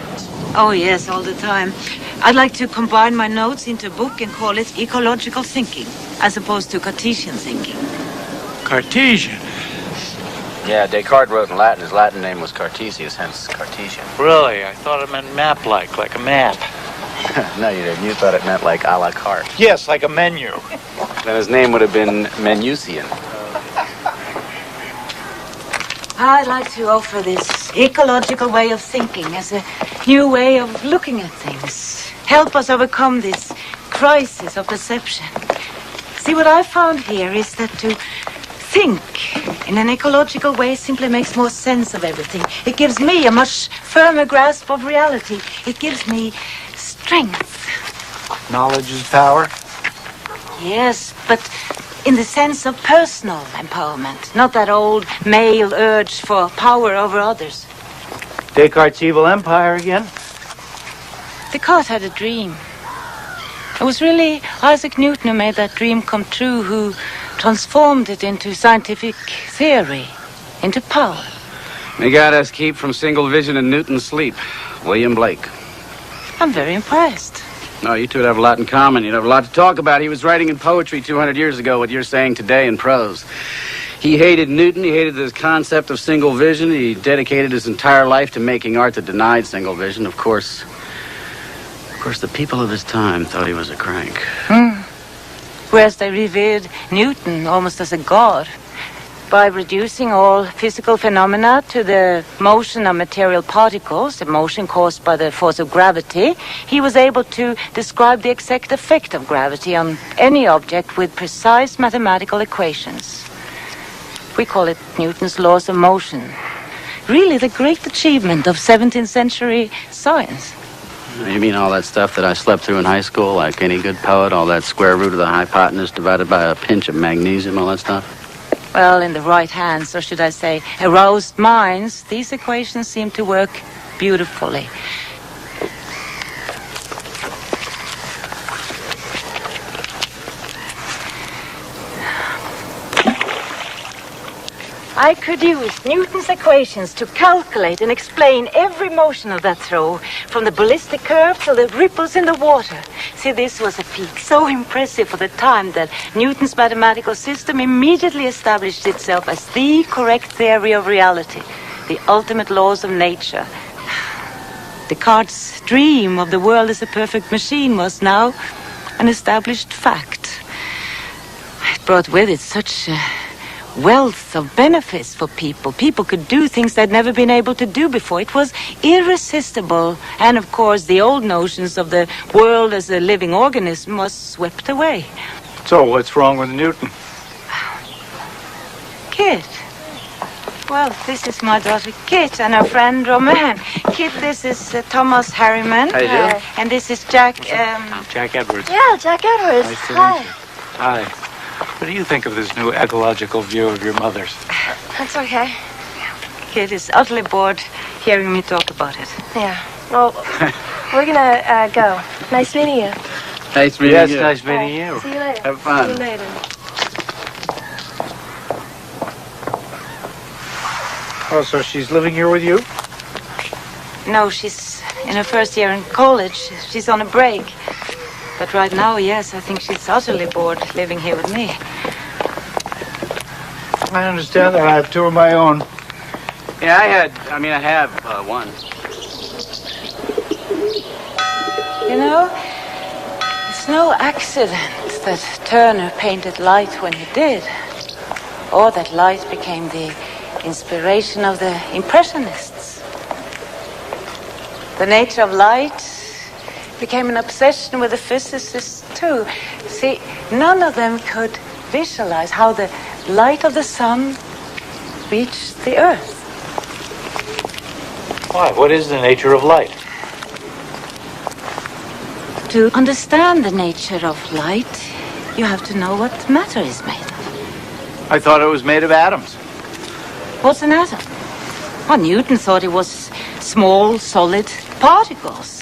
Oh, yes, all the time. I'd like to combine my notes into a book and call it ecological thinking, as opposed to Cartesian thinking. Cartesian? Yeah, Descartes wrote in Latin. His Latin name was Cartesius, hence Cartesian. Really? I thought it meant map-like, like a map. No, you didn't. You thought it meant like a la carte. Yes, like a menu. Then his name would have been Menusian. I'd like to offer this ecological way of thinking as a new way of looking at things. Help us overcome this crisis of perception. See, what I found here is that to think in an ecological way simply makes more sense of everything. It gives me a much firmer grasp of reality. It gives me strength. Knowledge is power? Yes, but in the sense of personal empowerment, not that old male urge for power over others. Descartes' evil empire again? Descartes had a dream. It was really Isaac Newton who made that dream come true, who transformed it into scientific theory, into power. May God us keep from single vision and Newton's sleep. William Blake. I'm very impressed. No, you two would have a lot in common. You'd have a lot to talk about. He was writing in poetry 200 years ago what you're saying today in prose. He hated Newton. He hated the concept of single vision. He dedicated his entire life to making art that denied single vision. Of course, the people of his time thought he was a crank. Whereas they revered Newton almost as a god. By reducing all physical phenomena to the motion of material particles, the motion caused by the force of gravity, he was able to describe the exact effect of gravity on any object with precise mathematical equations. We call it Newton's laws of motion. Really the great achievement of 17th century science. You mean all that stuff that I slept through in high school, like any good poet, all that square root of the hypotenuse divided by a pinch of magnesium, all that stuff? Well, in the right hands, or should I say, aroused minds, these equations seem to work beautifully. I could use Newton's equations to calculate and explain every motion of that throw, from the ballistic curve to the ripples in the water. See, this was a feat so impressive for the time that Newton's mathematical system immediately established itself as the correct theory of reality, the ultimate laws of nature. Descartes' dream of the world as a perfect machine was now an established fact. It brought with it such wealth of benefits for people. People could do things they'd never been able to do before. It was irresistible. And, of course, the old notions of the world as a living organism was swept away. So what's wrong with Newton? Kit. Well, this is my daughter Kit and her friend Romaine. Kit, this is Thomas Harriman. How you doing? And this is Jack... Jack Edwards. Yeah, Jack Edwards. Nice to Hi. meet you. Hi. What do you think of this new ecological view of your mother's? That's okay. Kit is utterly bored hearing me talk about it. Yeah. Well, we're gonna go. Nice meeting you. Nice meeting Yes, you. nice meeting you. See you later. Have fun. See you later. Oh, so she's living here with you? No, she's in her first year in college. She's on a break. But right now, yes, I think she's utterly bored living here with me. I understand that. I have two of my own. Yeah, I have one. You know, it's no accident that Turner painted light when he did. Or that light became the inspiration of the Impressionists. The nature of light became an obsession with the physicists too. See, none of them could visualize how the light of the sun reached the earth. Why? What is the nature of light? To understand the nature of light, you have to know what matter is made of. I thought it was made of atoms. What's an atom? Well, Newton thought it was small, solid particles.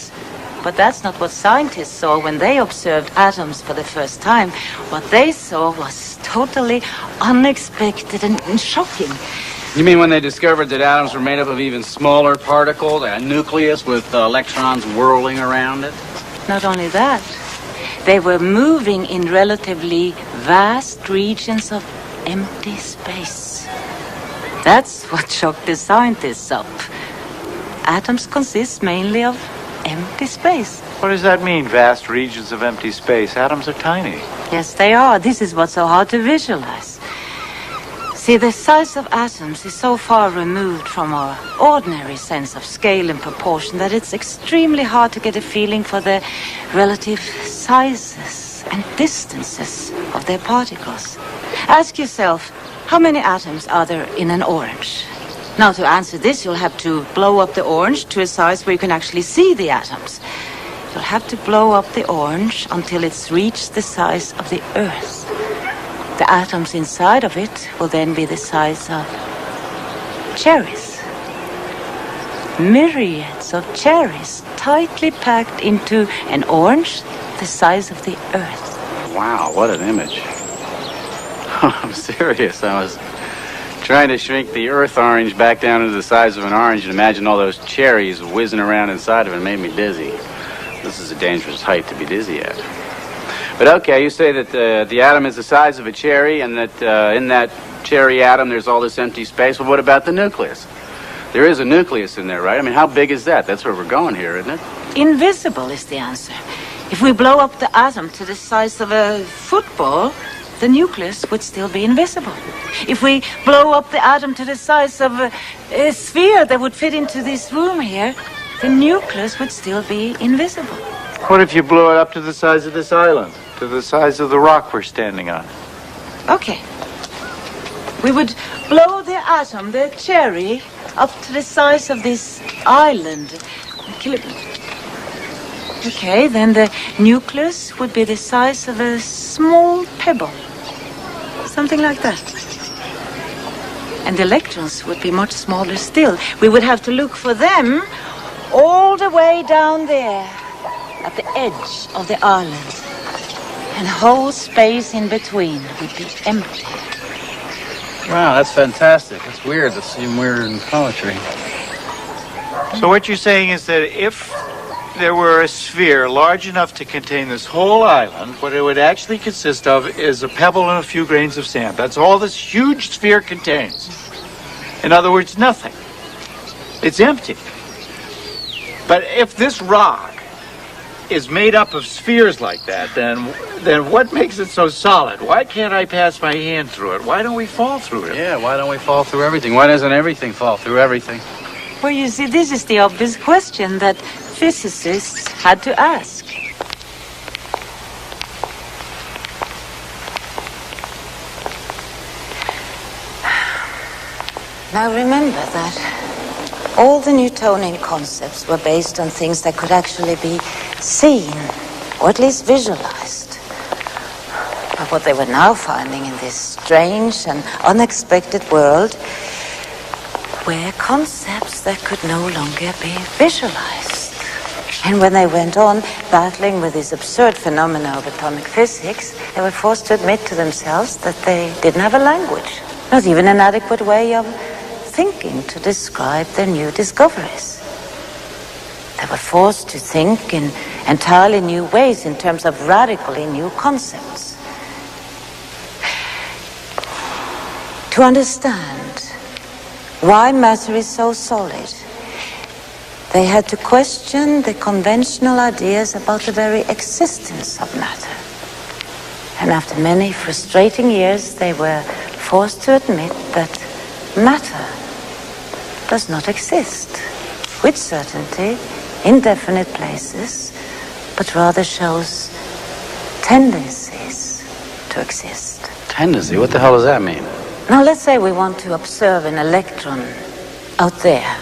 But that's not what scientists saw when they observed atoms for the first time. What they saw was totally unexpected and shocking. You mean when they discovered that atoms were made up of even smaller particles, a nucleus with electrons whirling around it? Not only that, they were moving in relatively vast regions of empty space. That's what shocked the scientists up. Atoms consist mainly of empty space. What does that mean, vast regions of empty space? Atoms are tiny. Yes, they are. This is what's so hard to visualize. See, the size of atoms is so far removed from our ordinary sense of scale and proportion that it's extremely hard to get a feeling for the relative sizes and distances of their particles. Ask yourself, how many atoms are there in an orange? Now, to answer this, you'll have to blow up the orange to a size where you can actually see the atoms. You'll have to blow up the orange until it's reached the size of the Earth. The atoms inside of it will then be the size of cherries. Myriads of cherries tightly packed into an orange the size of the earth. Wow, what an image. I'm serious. I was trying to shrink the earth orange back down to the size of an orange and imagine all those cherries whizzing around inside of it. It made me dizzy. This is a dangerous height to be dizzy at. But okay, you say that the atom is the size of a cherry and that in that cherry atom there's all this empty space. Well, what about the nucleus? There is a nucleus in there, right? I mean, how big is that? That's where we're going here, isn't it? Invisible is the answer. If we blow up the atom to the size of a football, the nucleus would still be invisible. If we blow up the atom to the size of a sphere that would fit into this room here, the nucleus would still be invisible. What if you blew it up to the size of this island? To the size of the rock we're standing on? Okay. We would blow the atom, the cherry, up to the size of this island. Okay, then the nucleus would be the size of a small pebble. Something like that. And the electrons would be much smaller still. We would have to look for them all the way down there at the edge of the island. And the whole space in between would be empty. Wow, that's fantastic. It's weird to see weird in poetry. So what you're saying is that if there were a sphere large enough to contain this whole island, what it would actually consist of is a pebble and a few grains of sand. That's all this huge sphere contains. In other words, nothing. It's empty. But if this rock is made up of spheres like that, then what makes it so solid? Why can't I pass my hand through it? Why don't we fall through it? Yeah, why don't we fall through everything? Why doesn't everything fall through everything? Well, you see, this is the obvious question that physicists had to ask. Now remember that all the Newtonian concepts were based on things that could actually be seen, or at least visualized. But what they were now finding in this strange and unexpected world were concepts that could no longer be visualized. And when they went on battling with this absurd phenomena of atomic physics, they were forced to admit to themselves that they didn't have a language, not even an adequate way of thinking to describe their new discoveries. They were forced to think in entirely new ways in terms of radically new concepts. To understand why matter is so solid, they had to question the conventional ideas about the very existence of matter. And after many frustrating years, they were forced to admit that matter does not exist with certainty in definite places, but rather shows tendencies to exist. Tendency? What the hell does that mean? Now, let's say we want to observe an electron out there.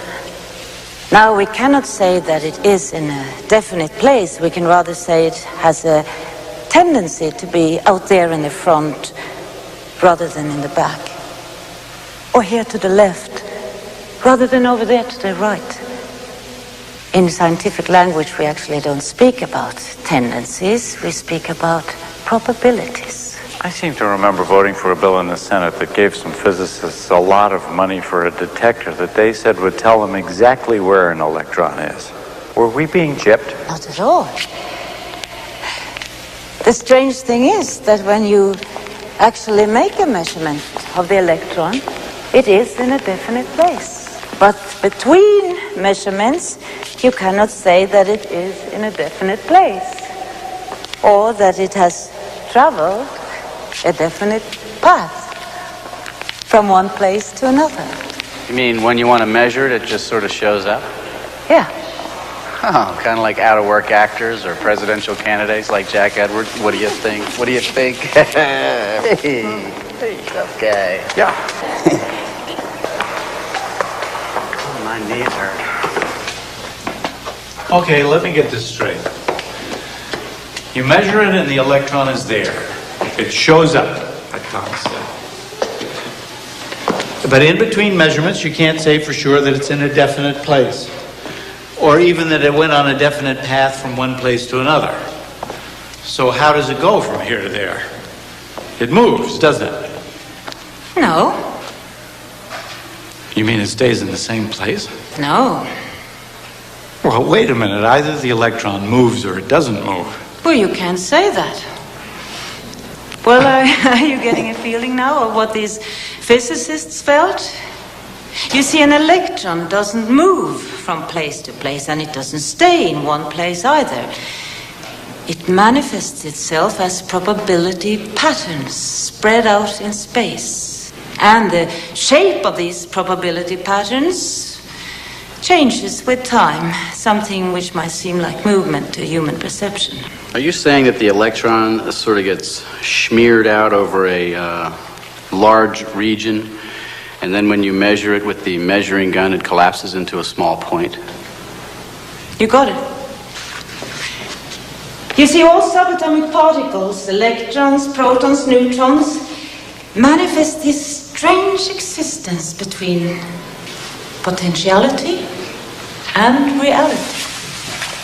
Now, we cannot say that it is in a definite place. We can rather say it has a tendency to be out there in the front rather than in the back. Or here to the left rather than over there to the right. In scientific language, we actually don't speak about tendencies. We speak about probabilities. I seem to remember voting for a bill in the Senate that gave some physicists a lot of money for a detector that they said would tell them exactly where an electron is. Were we being gypped? Not at all. The strange thing is that when you actually make a measurement of the electron, it is in a definite place. But between measurements, you cannot say that it is in a definite place, or that it has traveled a definite path from one place to another. You mean when you want to measure it, it just sort of shows up? Yeah. Oh, kind of like out-of-work actors or presidential candidates like Jack Edwards. What do you think? What do you think? Hey, tough guy. Yeah. My knees hurt. Okay, let me get this straight. You measure it and the electron is there. It shows up. like Tom said. But in between measurements, you can't say for sure that it's in a definite place, or even that it went on a definite path from one place to another. So how does it go from here to there? It moves, doesn't it? No. You mean it stays in the same place? No. Well, wait a minute. Either the electron moves or it doesn't move. Well, you can't say that. Well, are you getting a feeling now of what these physicists felt? You see, an electron doesn't move from place to place, and it doesn't stay in one place either. It manifests itself as probability patterns spread out in space. And the shape of these probability patterns changes with time, something which might seem like movement to human perception. Are you saying that the electron sort of gets smeared out over a large region, and then when you measure it with the measuring gun, it collapses into a small point? You got it. You see, all subatomic particles, electrons, protons, neutrons, manifest this strange existence between potentiality and reality.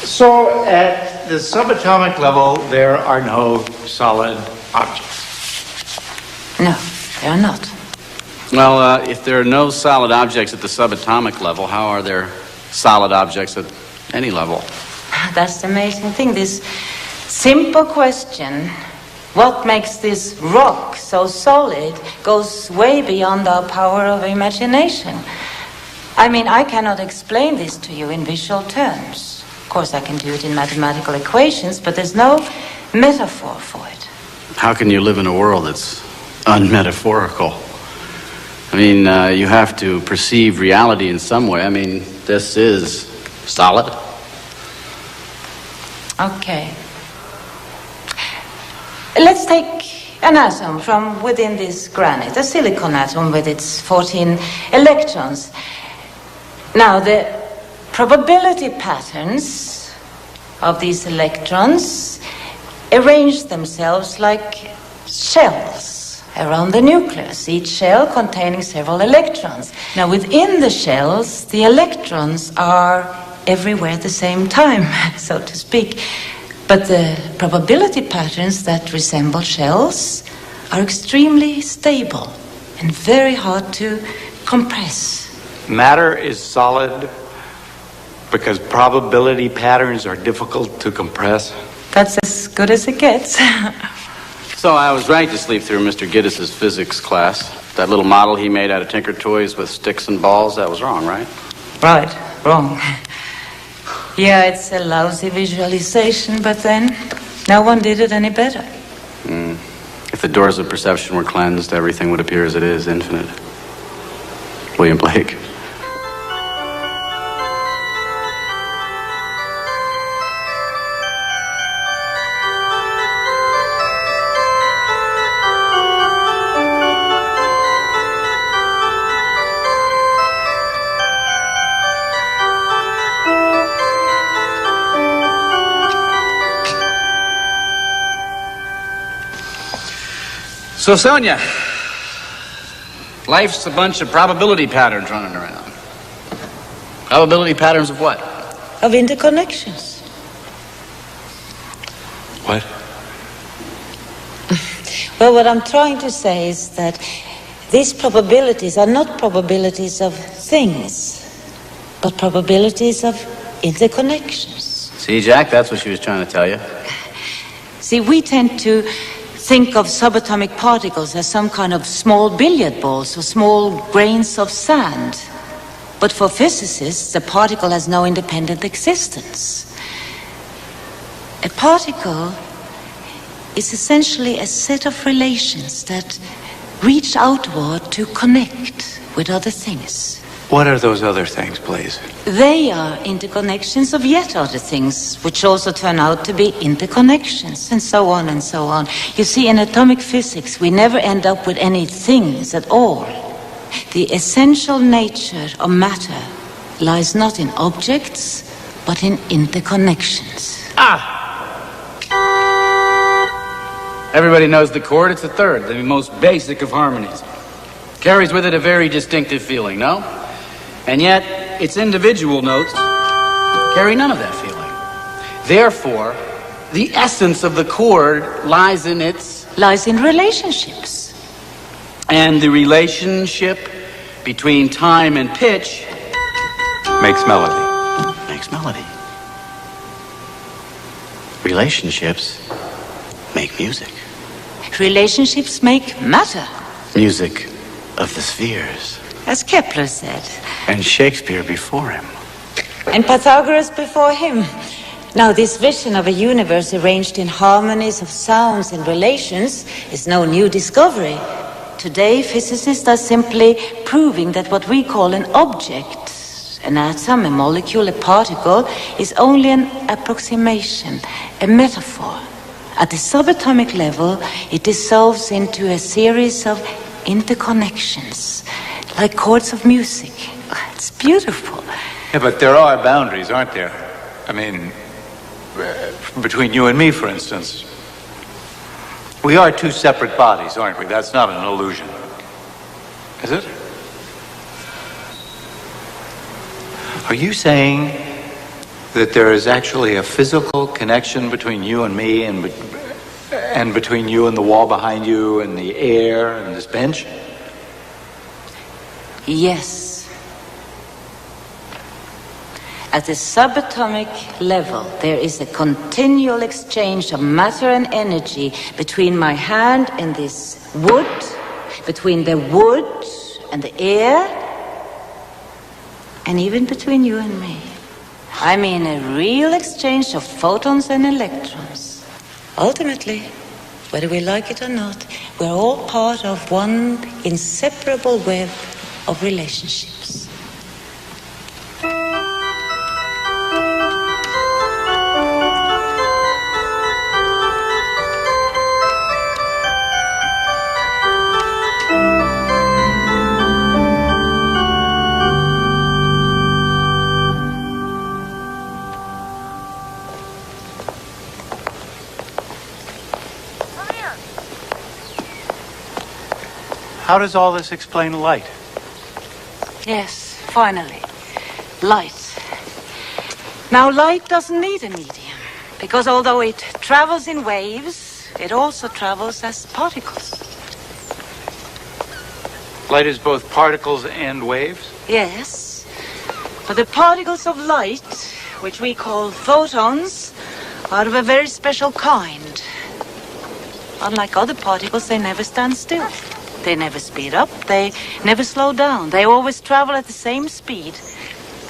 So at the subatomic level, there are no solid objects. No, there are not. Well, if there are no solid objects at the subatomic level, how are there solid objects at any level? That's the amazing thing. This simple question, what makes this rock so solid, goes way beyond our power of imagination. I mean, I cannot explain this to you in visual terms. Of course, I can do it in mathematical equations, but there's no metaphor for it. How can you live in a world that's unmetaphorical? I mean, you have to perceive reality in some way. I mean, this is solid. Okay. Let's take an atom from within this granite, a silicon atom with its 14 electrons. Now, the probability patterns of these electrons arrange themselves like shells around the nucleus, each shell containing several electrons. Now, within the shells, the electrons are everywhere at the same time, so to speak. But the probability patterns that resemble shells are extremely stable and very hard to compress. Matter is solid because probability patterns are difficult to compress. That's as good as it gets. So I was right to sleep through Mr. Giddis's physics class. That little model he made out of Tinker Toys with sticks and balls, that was wrong, right? Right, wrong. Yeah, it's a lousy visualization, but then no one did it any better. If the doors of perception were cleansed, everything would appear as it is, infinite. William Blake. So, Sonia, life's a bunch of probability patterns running around. Probability patterns of what? Of interconnections. What? Well, what I'm trying to say is that these probabilities are not probabilities of things, but probabilities of interconnections. See, Jack, that's what she was trying to tell you. See, we tend to think of subatomic particles as some kind of small billiard balls or small grains of sand. But for physicists, a particle has no independent existence. A particle is essentially a set of relations that reach outward to connect with other things. What are those other things, please? They are interconnections of yet other things, which also turn out to be interconnections, and so on and so on. You see, in atomic physics, we never end up with any things at all. The essential nature of matter lies not in objects, but in interconnections. Everybody knows the chord. It's the third, the most basic of harmonies. Carries with it a very distinctive feeling, no? And yet, its individual notes carry none of that feeling. Therefore, the essence of the chord lies in relationships. And the relationship between time and pitch makes melody. Makes melody. Relationships make music. Relationships make matter. Music of the spheres. As Kepler said. And Shakespeare before him. And Pythagoras before him. Now, this vision of a universe arranged in harmonies of sounds and relations is no new discovery. Today, physicists are simply proving that what we call an object, an atom, a molecule, a particle, is only an approximation, a metaphor. At the subatomic level, it dissolves into a series of interconnections, like chords of music. It's beautiful. Yeah, but there are boundaries, aren't there? I mean, between you and me, for instance. We are two separate bodies, aren't we? That's not an illusion. Is it? Are you saying that there is actually a physical connection between you and me and between you and the wall behind you and the air and this bench? Yes. At the subatomic level, there is a continual exchange of matter and energy between my hand and this wood, between the wood and the air, and even between you and me. I mean a real exchange of photons and electrons. Ultimately, whether we like it or not, we're all part of one inseparable web of relationships. How does all this explain light? Yes, finally. Light. Now, light doesn't need a medium, because although it travels in waves, it also travels as particles. Light is both particles and waves? Yes. But the particles of light, which we call photons, are of a very special kind. Unlike other particles, they never stand still. They never speed up, they never slow down. They always travel at the same speed,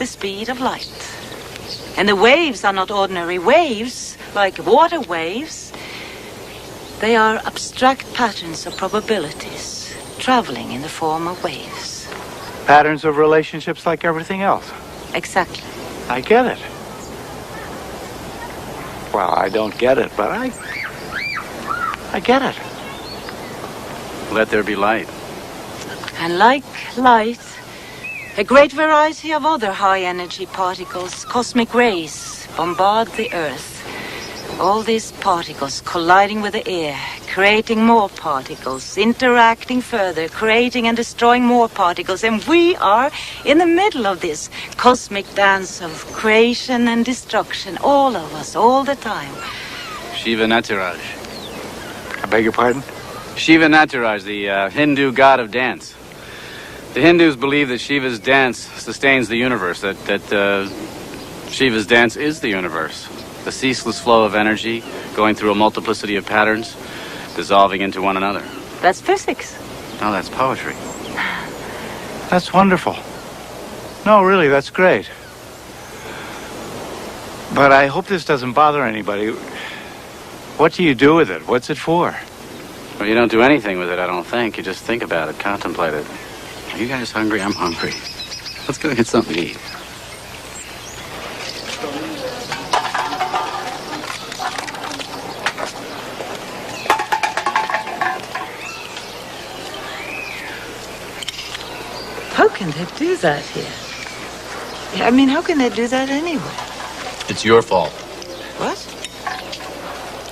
the speed of light. And the waves are not ordinary waves, like water waves. They are abstract patterns of probabilities, traveling in the form of waves. Patterns of relationships like everything else. Exactly. I get it. Well, I don't get it, but I get it. Let there be light. And like light, a great variety of other high-energy particles, cosmic rays, bombard the Earth. All these particles colliding with the air, creating more particles, interacting further, creating and destroying more particles. And we are in the middle of this cosmic dance of creation and destruction, all of us, all the time. Shiva Nataraj. I beg your pardon? Shiva Nataraj, the Hindu god of dance. The Hindus believe that Shiva's dance sustains the universe, that Shiva's dance is the universe. The ceaseless flow of energy going through a multiplicity of patterns, dissolving into one another. That's physics. No, that's poetry. That's wonderful. No, really, that's great. But I hope this doesn't bother anybody. What do you do with it? What's it for? Well, you don't do anything with it, I don't think. You just think about it, contemplate it. Are you guys hungry? I'm hungry. Let's go get something to eat. How can they do that here? I mean, how can they do that anywhere? It's your fault. What?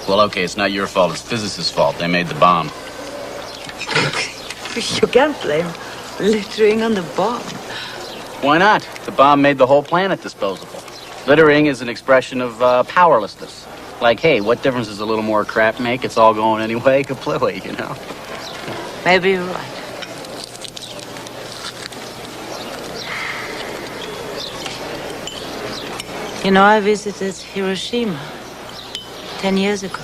Well, okay, it's not your fault. It's physicists' fault. They made the bomb. You can't blame littering on the bomb. Why not? The bomb made the whole planet disposable. Littering is an expression of powerlessness. Like, hey, what difference does a little more crap make? It's all going anyway. Completely, you know? Maybe you're right. You know, I visited Hiroshima 10 years ago.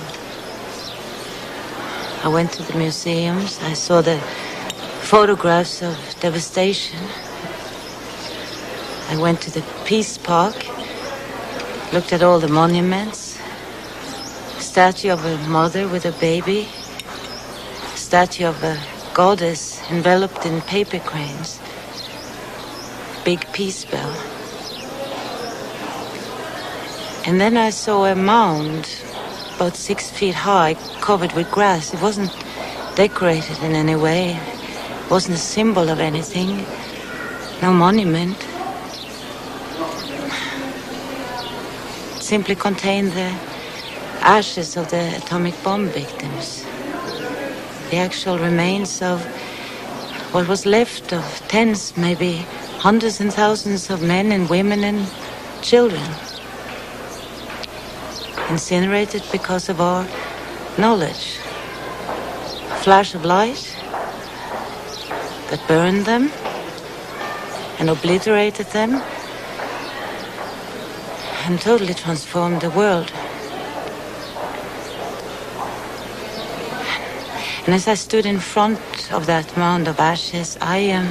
I went to the museums. I saw the photographs of devastation. I went to the Peace Park, looked at all the monuments. A statue of a mother with a baby. A statue of a goddess enveloped in paper cranes. Big peace bell. And then I saw a mound about 6 feet high, covered with grass. It wasn't decorated in any way. It wasn't a symbol of anything. No monument. It simply contained the ashes of the atomic bomb victims. The actual remains of what was left of tens, maybe hundreds and thousands of men and women and children. Incinerated because of our knowledge. A flash of light that burned them and obliterated them and totally transformed the world. And as I stood in front of that mound of ashes, I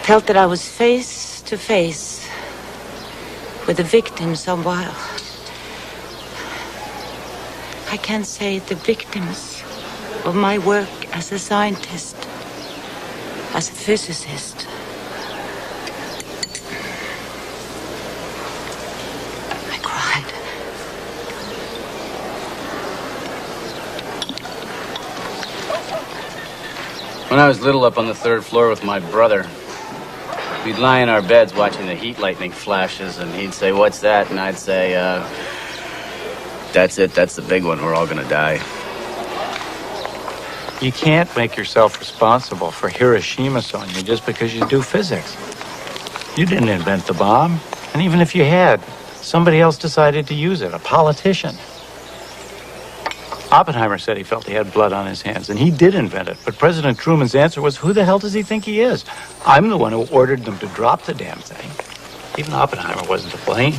felt that I was face to face with the victims of, well, I can't say the victims of my work as a scientist, as a physicist. I cried. When I was little, up on the 3rd floor with my brother, we'd lie in our beds watching the heat lightning flashes, and he'd say, "What's that?" And I'd say, "That's it. That's the big one. We're all gonna die." You can't make yourself responsible for Hiroshima, Sonia, just because you do physics. You didn't invent the bomb. And even if you had, somebody else decided to use it, a politician. Oppenheimer said he felt he had blood on his hands, and he did invent it. But President Truman's answer was, who the hell does he think he is? I'm the one who ordered them to drop the damn thing. Even Oppenheimer wasn't to blame.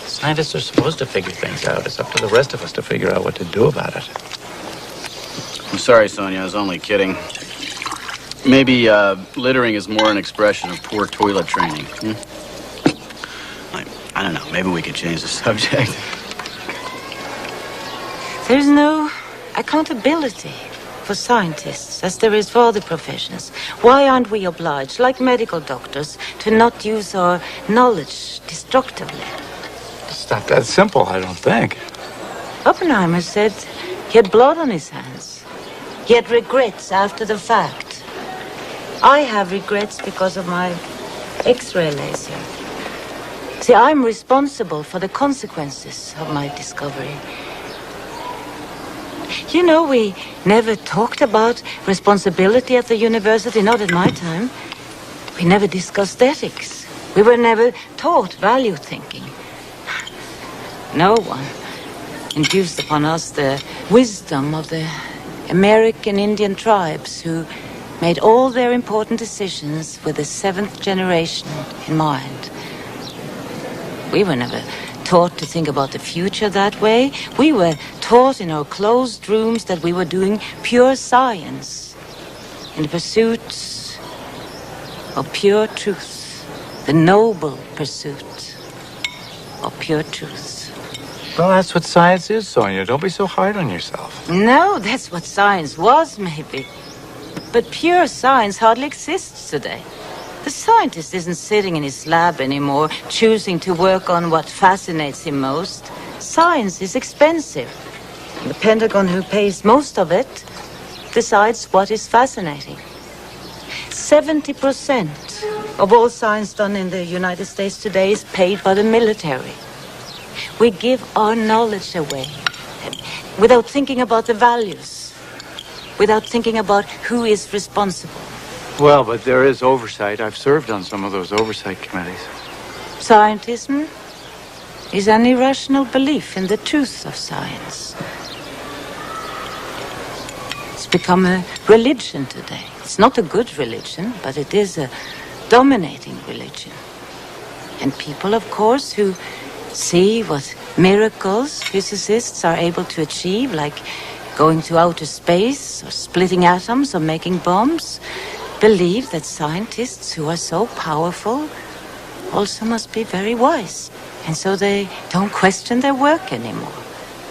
Scientists are supposed to figure things out. It's up to the rest of us to figure out what to do about it. I'm sorry, Sonia. I was only kidding. Maybe littering is more an expression of poor toilet training. I don't know. Maybe we could change the subject. There's no accountability for scientists as there is for other professions. Why aren't we obliged, like medical doctors, to not use our knowledge destructively? It's not that simple, I don't think. Oppenheimer said he had blood on his hands. He had regrets after the fact. I have regrets because of my X-ray laser. See, I'm responsible for the consequences of my discovery. You know, we never talked about responsibility at the university, not at my time. We never discussed ethics. We were never taught value thinking. No one induced upon us the wisdom of the American Indian tribes who made all their important decisions with the 7th generation in mind. We were never taught to think about the future that way. We were taught in our closed rooms that we were doing pure science in the pursuit of pure truth, the noble pursuit of pure truth. Well, that's what science is, Sonia. Don't be so hard on yourself. No, that's what science was, maybe. But pure science hardly exists today. The scientist isn't sitting in his lab anymore, choosing to work on what fascinates him most. Science is expensive. The Pentagon, who pays most of it, decides what is fascinating. 70% of all science done in the United States today is paid by the military. We give our knowledge away without thinking about the values, without thinking about who is responsible. Well, but there is oversight. I've served on some of those oversight committees. Scientism is an irrational belief in the truth of science. It's become a religion today. It's not a good religion, but it is a dominating religion. And people, of course, who see what miracles physicists are able to achieve, like going to outer space or splitting atoms or making bombs, believe that scientists who are so powerful also must be very wise. And so they don't question their work anymore.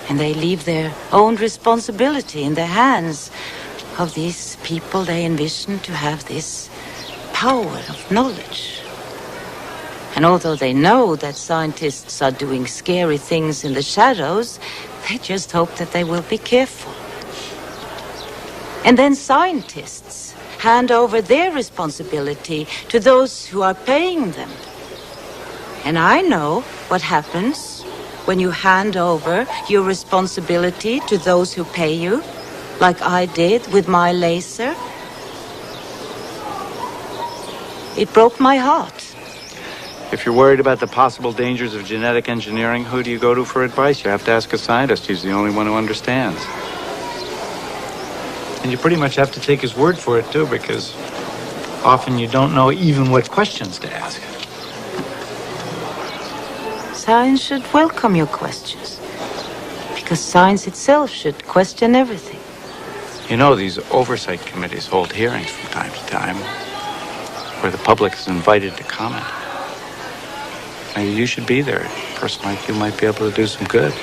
And they leave their own responsibility in the hands of these people they envision to have this power of knowledge. And although they know that scientists are doing scary things in the shadows, they just hope that they will be careful. And then scientists hand over their responsibility to those who are paying them. And I know what happens when you hand over your responsibility to those who pay you, like I did with my laser. It broke my heart. If you're worried about the possible dangers of genetic engineering, who do you go to for advice? You have to ask a scientist. He's the only one who understands. And you pretty much have to take his word for it, too, because often you don't know even what questions to ask. Science should welcome your questions, because science itself should question everything. You know, these oversight committees hold hearings from time to time where the public is invited to comment. Maybe you should be there. A person like you might be able to do some good.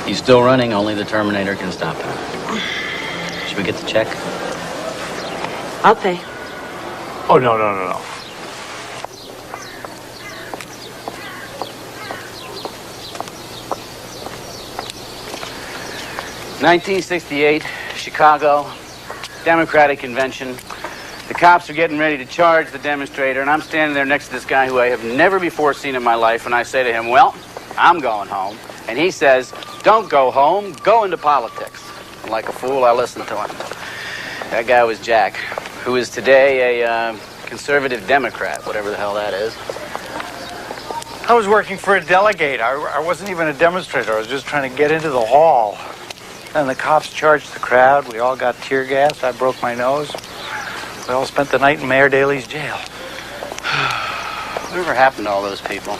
He's still running, only the Terminator can stop him. Should we get the check? I'll pay. Oh, no. 1968, Chicago, Democratic Convention. The cops are getting ready to charge the demonstrator, and I'm standing there next to this guy who I have never before seen in my life, and I say to him, well, I'm going home. And he says, don't go home, go into politics. And like a fool, I listened to him. That guy was Jack, who is today a conservative Democrat, whatever the hell that is. I was working for a delegate. I wasn't even a demonstrator. I was just trying to get into the hall. And the cops charged the crowd. We all got tear gas. I broke my nose. We all spent the night in Mayor Daley's jail. Whatever happened to all those people?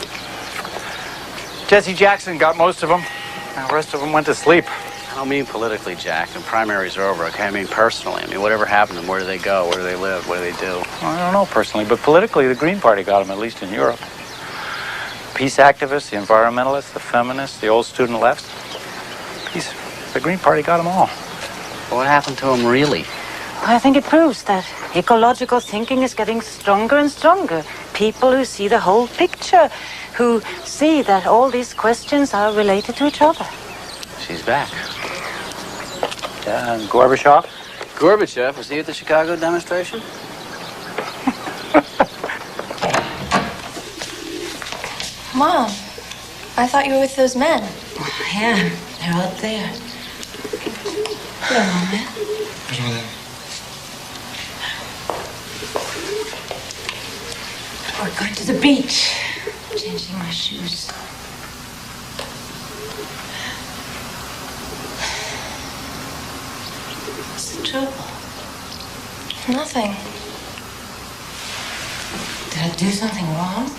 Jesse Jackson got most of them. The rest of them went to sleep. I don't mean politically, Jack. The primaries are over, okay? I mean personally. I mean, whatever happened to them? Where do they go? Where do they live? What do they do? Well, I don't know personally, but politically, the Green Party got them, at least in Europe. Peace activists, the environmentalists, the feminists, the old student left. Peace. The Green Party got them all. What happened to them, really? I think it proves that ecological thinking is getting stronger and stronger. People who see the whole picture, who see that all these questions are related to each other. She's back. Yeah, and Gorbachev? Gorbachev, was he at the Chicago demonstration? Mom, I thought you were with those men. Yeah, they're out there. Hello, Mama. Bonjour, madame. We're going to the beach. Changing my shoes. What's the trouble? Nothing. Did I do something wrong?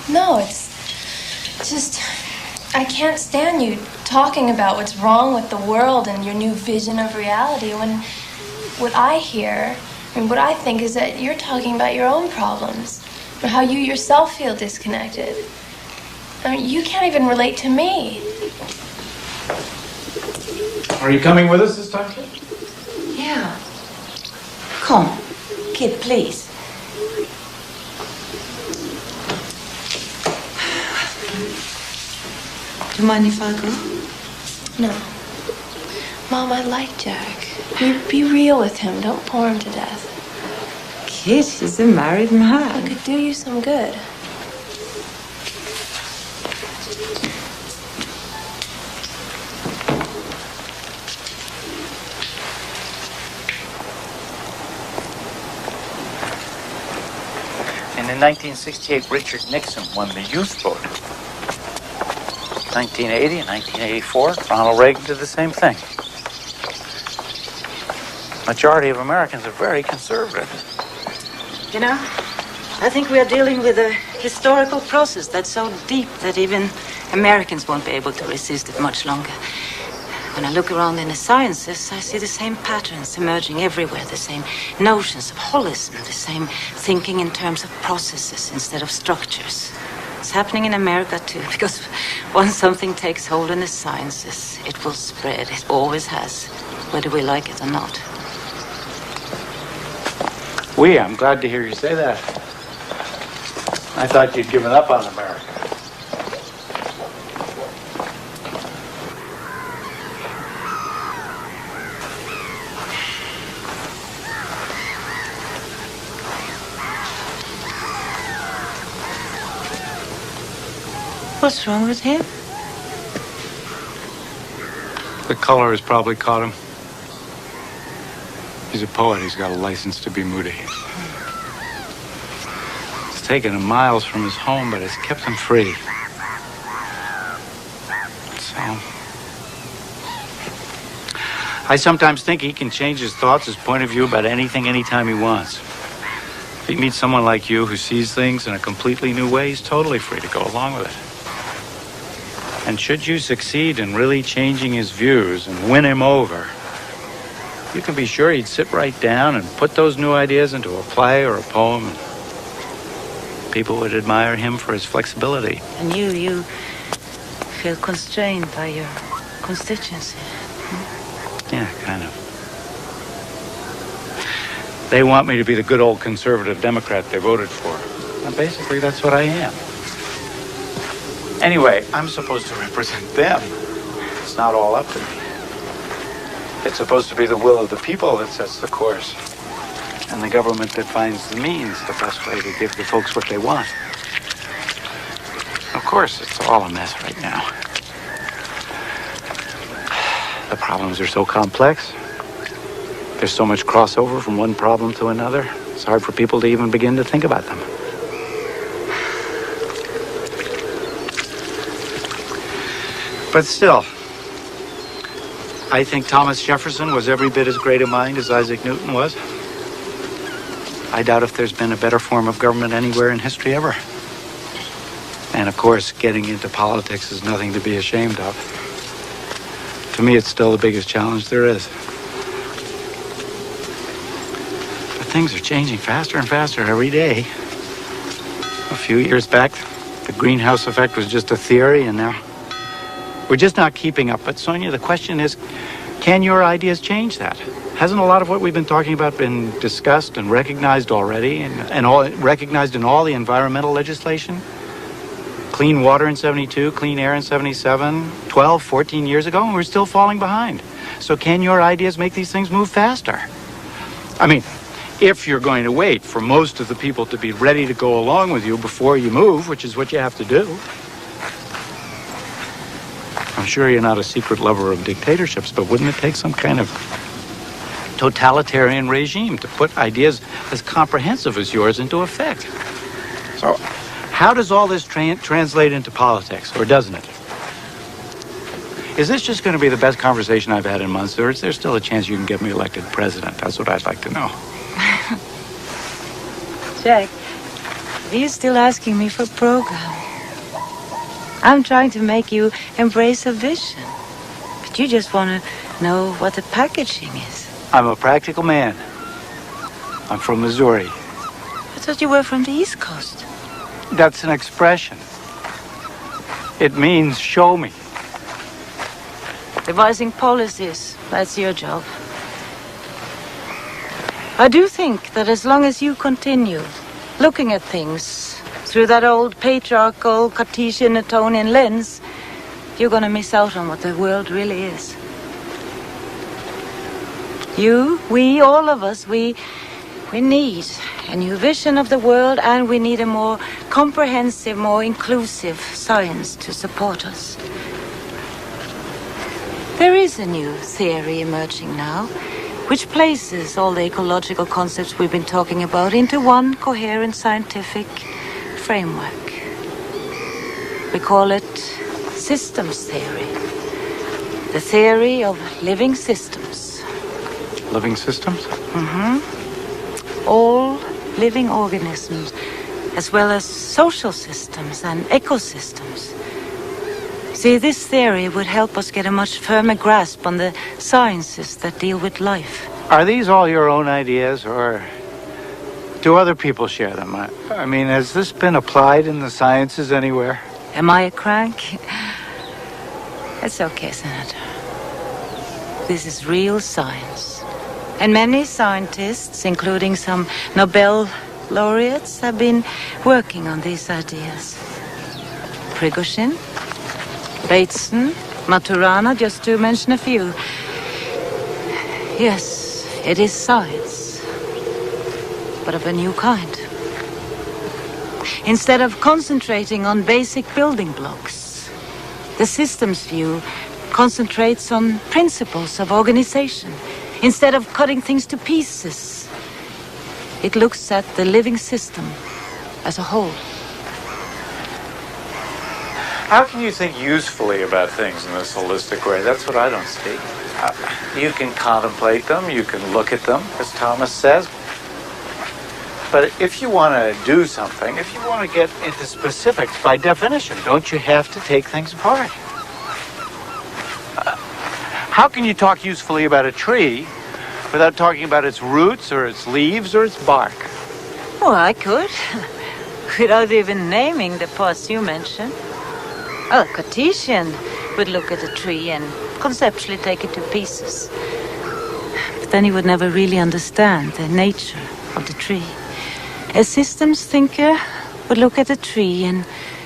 No, it's just... I can't stand you talking about what's wrong with the world and your new vision of reality when what I hear and what I think is that you're talking about your own problems and how you yourself feel disconnected. I mean, you can't even relate to me. Are you coming with us this time? Yeah. Come, kid, please. Do you mind if I go? No. Mom, I like Jack. Be real with him. Don't bore him to death. Kid, she's a married man. It could do you some good. 1968, Richard Nixon won the youth vote. 1980 and 1984, Ronald Reagan did the same thing. Majority of Americans are very conservative. You know, I think we are dealing with a historical process that's so deep that even Americans won't be able to resist it much longer. When I look around in the sciences, I see the same patterns emerging everywhere, the same notions of holism, the same thinking in terms of processes instead of structures. It's happening in America too, because once something takes hold in the sciences, it will spread. It always has, whether we like it or not. I'm glad to hear you say that. I thought you'd given up on America. What's wrong with him? The color has probably caught him. He's a poet. He's got a license to be moody. It's taken him miles from his home, but it's kept him free. So, I sometimes think he can change his thoughts, his point of view about anything, anytime he wants. If he meets someone like you who sees things in a completely new way, he's totally free to go along with it. And should you succeed in really changing his views and win him over, you can be sure he'd sit right down and put those new ideas into a play or a poem. And people would admire him for his flexibility. And you feel constrained by your constituency. Yeah, kind of. They want me to be the good old conservative Democrat they voted for. And basically, that's what I am. Anyway, I'm supposed to represent them. It's not all up to me. It's supposed to be the will of the people that sets the course. And the government that finds the means, the best way to give the folks what they want. Of course, it's all a mess right now. The problems are so complex. There's so much crossover from one problem to another. It's hard for people to even begin to think about them. But still, I think Thomas Jefferson was every bit as great a mind as Isaac Newton was. I doubt if there's been a better form of government anywhere in history ever. And of course, getting into politics is nothing to be ashamed of. To me, it's still the biggest challenge there is. But things are changing faster and faster every day. A few years back, the greenhouse effect was just a theory, and now we're just not keeping up. But Sonia, the question is, can your ideas change that? Hasn't a lot of what we've been talking about been discussed and recognized already, and all recognized in all the environmental legislation? Clean water in 72, clean air in 77, 12, 14 years ago, and we're still falling behind. So can your ideas make these things move faster? I mean, if you're going to wait for most of the people to be ready to go along with you before you move, which is what you have to do. I'm sure you're not a secret lover of dictatorships, but wouldn't it take some kind of totalitarian regime to put ideas as comprehensive as yours into effect? So, how does all this translate into politics, or doesn't it? Is this just going to be the best conversation I've had in months, or is there still a chance you can get me elected president? That's what I'd like to know. Jack, are you still asking me for a program? I'm trying to make you embrace a vision. But you just want to know what the packaging is. I'm a practical man. I'm from Missouri. I thought you were from the East Coast. That's an expression. It means show me. Devising policies, that's your job. I do think that as long as you continue looking at things through that old patriarchal Cartesian Newtonian lens, you're going to miss out on what the world really is. You, we, all of us, we need a new vision of the world, and we need a more comprehensive, more inclusive science to support us. There is a new theory emerging now, which places all the ecological concepts we've been talking about into one coherent scientific framework. We call it systems theory. The theory of living systems. Living systems? All living organisms, as well as social systems and ecosystems. See, this theory would help us get a much firmer grasp on the sciences that deal with life. Are these all your own ideas, or do other people share them? I mean, has this been applied in the sciences anywhere? Am I a crank? It's okay, Senator. This is real science. And many scientists, including some Nobel laureates, have been working on these ideas. Prigozhin, Bateson, Maturana, just to mention a few. Yes, it is science, but of a new kind. Instead of concentrating on basic building blocks, the systems view concentrates on principles of organization. Instead of cutting things to pieces, it looks at the living system as a whole. How can you think usefully about things in this holistic way? That's what I don't see. You can contemplate them, you can look at them, as Thomas says. But if you want to do something, if you want to get into specifics, by definition, don't you have to take things apart? How can you talk usefully about a tree without talking about its roots or its leaves or its bark? Oh, I could. Without even naming the parts you mentioned. Well, a Cartesian would look at a tree and conceptually take it to pieces. But then he would never really understand the nature of the tree. A systems thinker would look at a tree and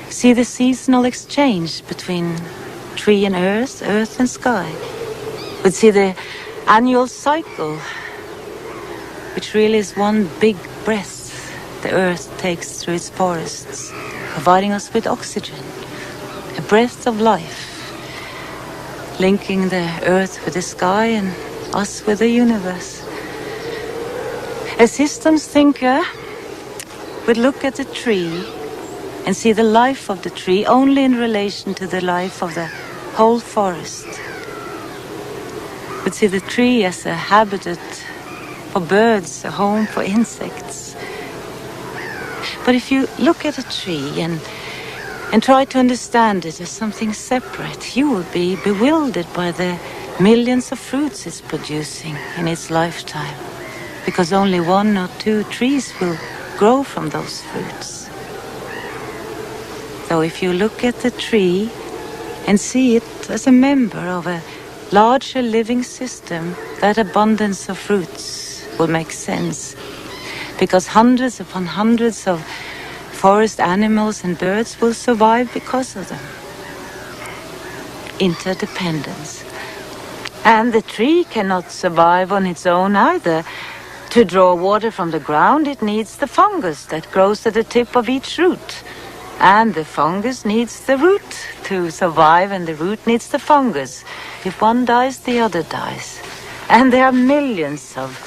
see the seasonal exchange between tree and earth, earth and sky. Would see the annual cycle, which really is one big breath the earth takes through its forests, providing us with oxygen, a breath of life, linking the earth with the sky and us with the universe. A systems thinker would look at the tree and see the life of the tree only in relation to the life of the whole forest. Would see the tree as a habitat for birds, a home for insects. But if you look at a tree and try to understand it as something separate, you will be bewildered by the millions of fruits it's producing in its lifetime, because only 1 or 2 trees will grow from those fruits. So if you look at the tree and see it as a member of a larger living system, that abundance of fruits will make sense, because hundreds upon hundreds of forest animals and birds will survive because of them. Interdependence. And the tree cannot survive on its own either. To draw water from the ground, it needs the fungus that grows at the tip of each root. And the fungus needs the root to survive, and the root needs the fungus. If one dies, the other dies. And there are millions of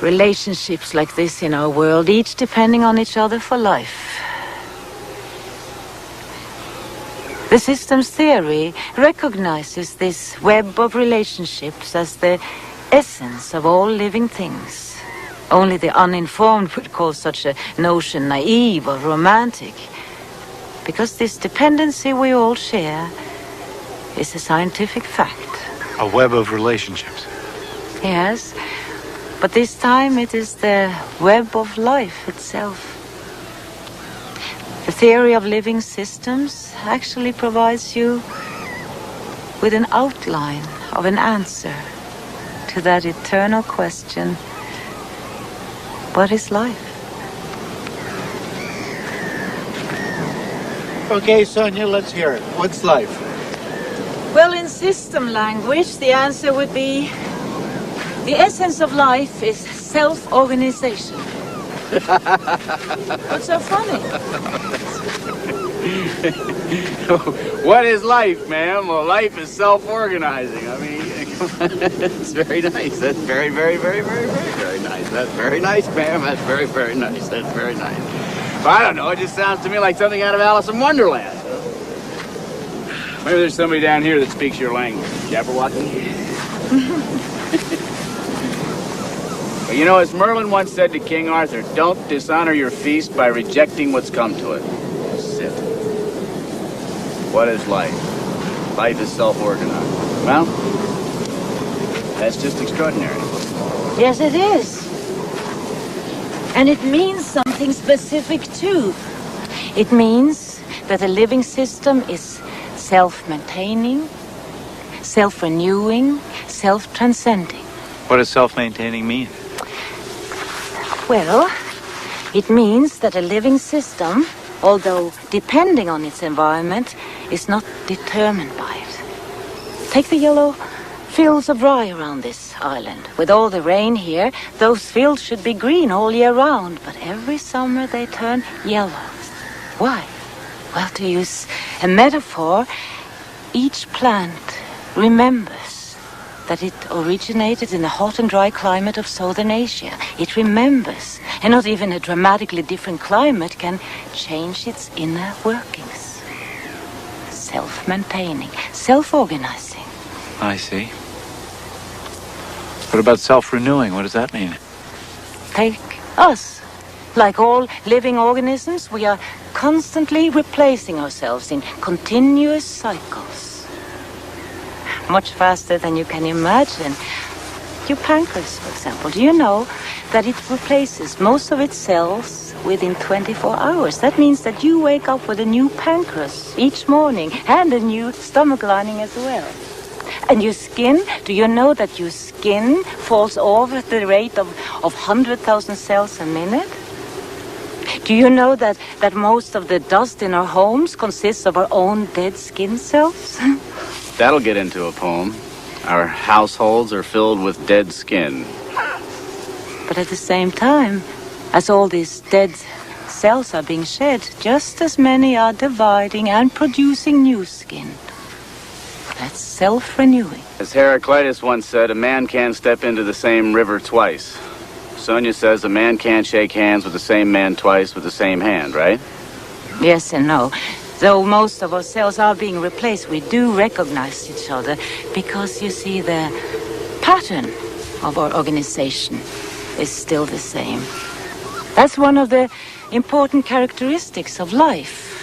relationships like this in our world, each depending on each other for life. The systems theory recognizes this web of relationships as the essence of all living things. Only the uninformed would call such a notion naive or romantic, because this dependency we all share is a scientific fact. A web of relationships. Yes, but this time it is the web of life itself. The theory of living systems actually provides you with an outline of an answer to that eternal question, what is life? Okay, Sonia, let's hear it. What's life? Well, in system language, the answer would be the essence of life is self-organization. What's so funny? What is life, ma'am? Well, life is self-organizing. I mean, it's very nice. That's very, very, very, very, very, very nice. That's very nice, ma'am. That's very, very nice. That's very nice. I don't know. It just sounds to me like something out of Alice in Wonderland. Maybe there's somebody down here that speaks your language. Jabberwocky? But you know, as Merlin once said to King Arthur, don't dishonor your feast by rejecting what's come to it. Sit. What is life? Life is self-organized. Well, that's just extraordinary. Yes, it is. And it means something specific, too. It means that a living system is self-maintaining, self-renewing, self-transcending. What does self-maintaining mean? Well, it means that a living system, although depending on its environment, is not determined by it. Take the yellow fields of rye around this island. With all the rain here, those fields should be green all year round, but every summer they turn yellow. Why? Well, to use a metaphor, each plant remembers that it originated in the hot and dry climate of Southern Asia. It remembers, and not even a dramatically different climate can change its inner workings. Self-maintaining, self-organizing. I see. What about self-renewing? What does that mean? Take us. Like all living organisms, we are constantly replacing ourselves in continuous cycles. Much faster than you can imagine. Your pancreas, for example, do you know that it replaces most of its cells within 24 hours? That means that you wake up with a new pancreas each morning and a new stomach lining as well. And your skin, do you know that your skin falls off at the rate of 100,000 cells a minute? Do you know that most of the dust in our homes consists of our own dead skin cells? That'll get into a poem. Our households are filled with dead skin. But at the same time, as all these dead cells are being shed, just as many are dividing and producing new skin. That's self-renewing. As Heraclitus once said, a man can't step into the same river twice. Sonia says a man can't shake hands with the same man twice with the same hand, right? Yes and no. Though most of our cells are being replaced, we do recognize each other because, you see, the pattern of our organization is still the same. That's one of the important characteristics of life.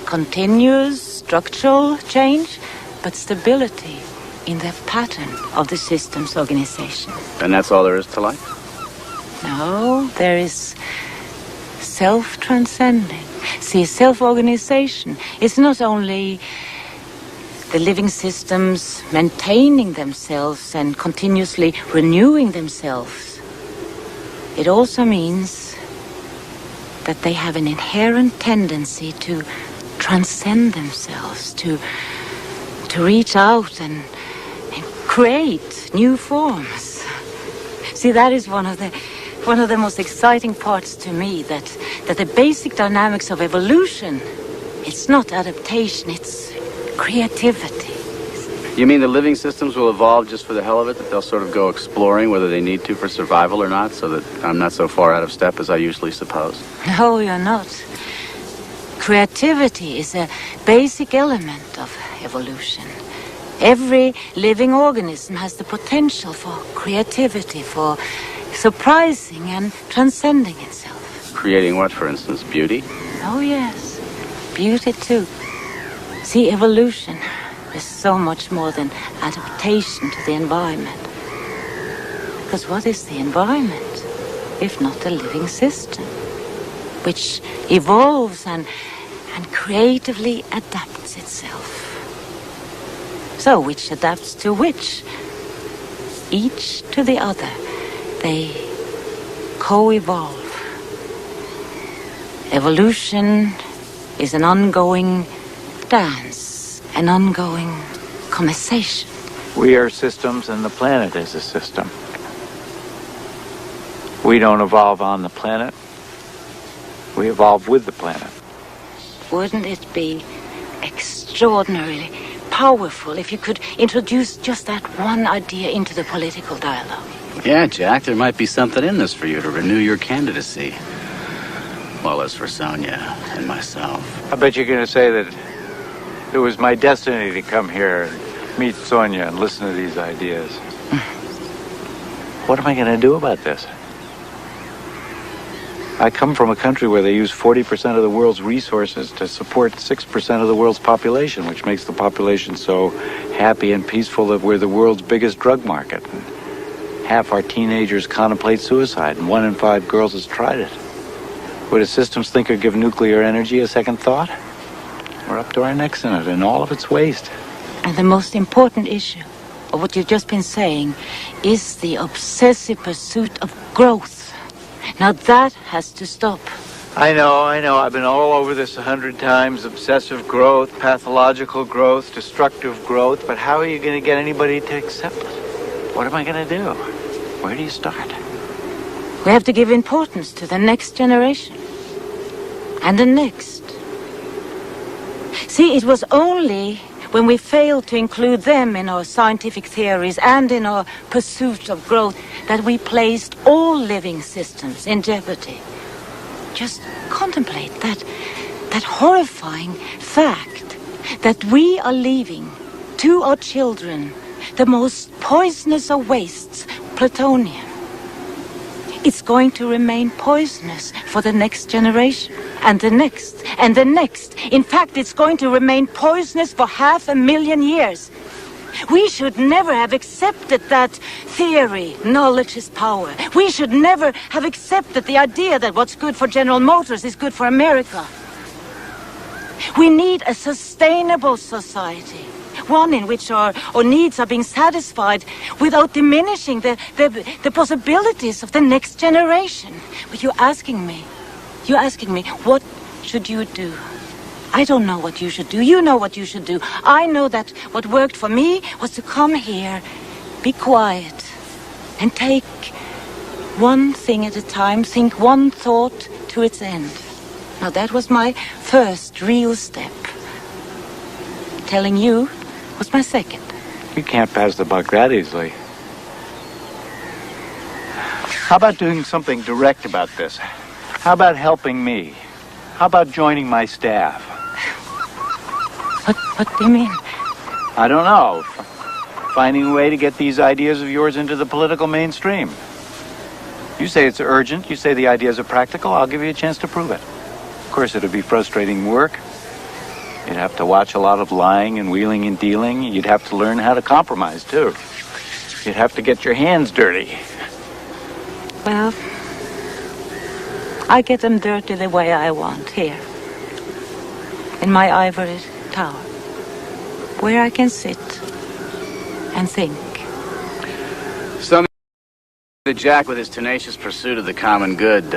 Continuous structural change, but stability in the pattern of the system's organization. And that's all there is to life? No, there is self-transcending. See, self-organization is not only the living systems maintaining themselves and continuously renewing themselves. It also means that they have an inherent tendency to transcend themselves, to reach out and create new forms. See, that is one of the most exciting parts to me, that the basic dynamics of evolution, it's not adaptation, it's creativity. You mean the living systems will evolve just for the hell of it, that they'll sort of go exploring whether they need to for survival or not, so that I'm not so far out of step as I usually suppose? No, you're not. Creativity is a basic element of evolution. Every living organism has the potential for creativity, for surprising and transcending itself. Creating what, for instance? Beauty? Oh, yes. Beauty, too. See, evolution is so much more than adaptation to the environment. Because what is the environment, if not a living system, which evolves and creatively adapts itself? So, which adapts to which? Each to the other. They co-evolve. Evolution is an ongoing dance, an ongoing conversation. We are systems and the planet is a system. We don't evolve on the planet. We evolve with the planet. Wouldn't it be extraordinarily powerful if you could introduce just that one idea into the political dialogue? Yeah, Jack, there might be something in this for you to renew your candidacy. Well, as for Sonia and myself. I bet you're going to say that it was my destiny to come here and meet Sonia and listen to these ideas. What am I going to do about this? I come from a country where they use 40% of the world's resources to support 6% of the world's population, which makes the population so happy and peaceful that we're the world's biggest drug market. Half our teenagers contemplate suicide, and 1 in 5 girls has tried it. Would a systems thinker give nuclear energy a second thought? We're up to our necks in it, and all of its waste. And the most important issue of what you've just been saying is the obsessive pursuit of growth. Now that has to stop. I know. I've been all over this 100 times. Obsessive growth, pathological growth, destructive growth. But how are you going to get anybody to accept it? What am I going to do? Where do you start? We have to give importance to the next generation. And the next. See, it was only when we failed to include them in our scientific theories and in our pursuit of growth that we placed all living systems in jeopardy. Just contemplate that horrifying fact that we are leaving to our children the most poisonous of wastes, plutonium. It's going to remain poisonous for the next generation, and the next, and the next. In fact, it's going to remain poisonous for 500,000 years. We should never have accepted that theory, knowledge is power. We should never have accepted the idea that what's good for General Motors is good for America. We need a sustainable society. One in which our needs are being satisfied without diminishing the possibilities of the next generation. But you're asking me, what should you do? I don't know what you should do. You know what you should do. I know that what worked for me was to come here, be quiet, and take one thing at a time, think one thought to its end. Now that was my first real step. Telling you was my second. You can't pass the buck that easily. How about doing something direct about this? How about helping me? How about joining my staff? What do you mean? I don't know. Finding a way to get these ideas of yours into the political mainstream. You say it's urgent. You say the ideas are practical. I'll give you a chance to prove it. Of course, it'll be frustrating work. You'd have to watch a lot of lying and wheeling and dealing. You'd have to learn how to compromise, too. You'd have to get your hands dirty. Well, I get them dirty the way I want, here. In my ivory tower. Where I can sit and think. The Jack with his tenacious pursuit of the common good,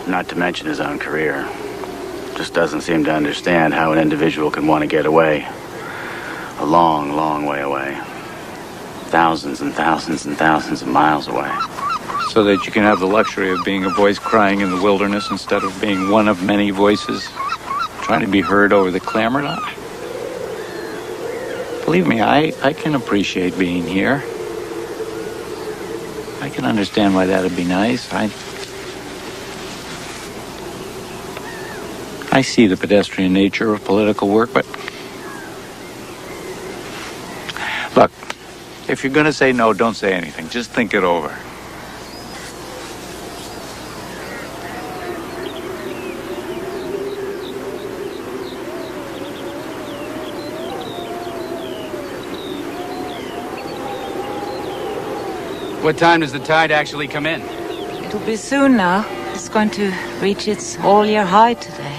not to mention his own career, just doesn't seem to understand how an individual can want to get away. A long, long way away. Thousands and thousands and thousands of miles away. So that you can have the luxury of being a voice crying in the wilderness instead of being one of many voices trying to be heard over the clamor. Believe me, I can appreciate being here. I can understand why that'd be nice. I see the pedestrian nature of political work, but look, if you're going to say no, don't say anything. Just think it over. What time does the tide actually come in? It'll be soon now. It's going to reach its all-year high today.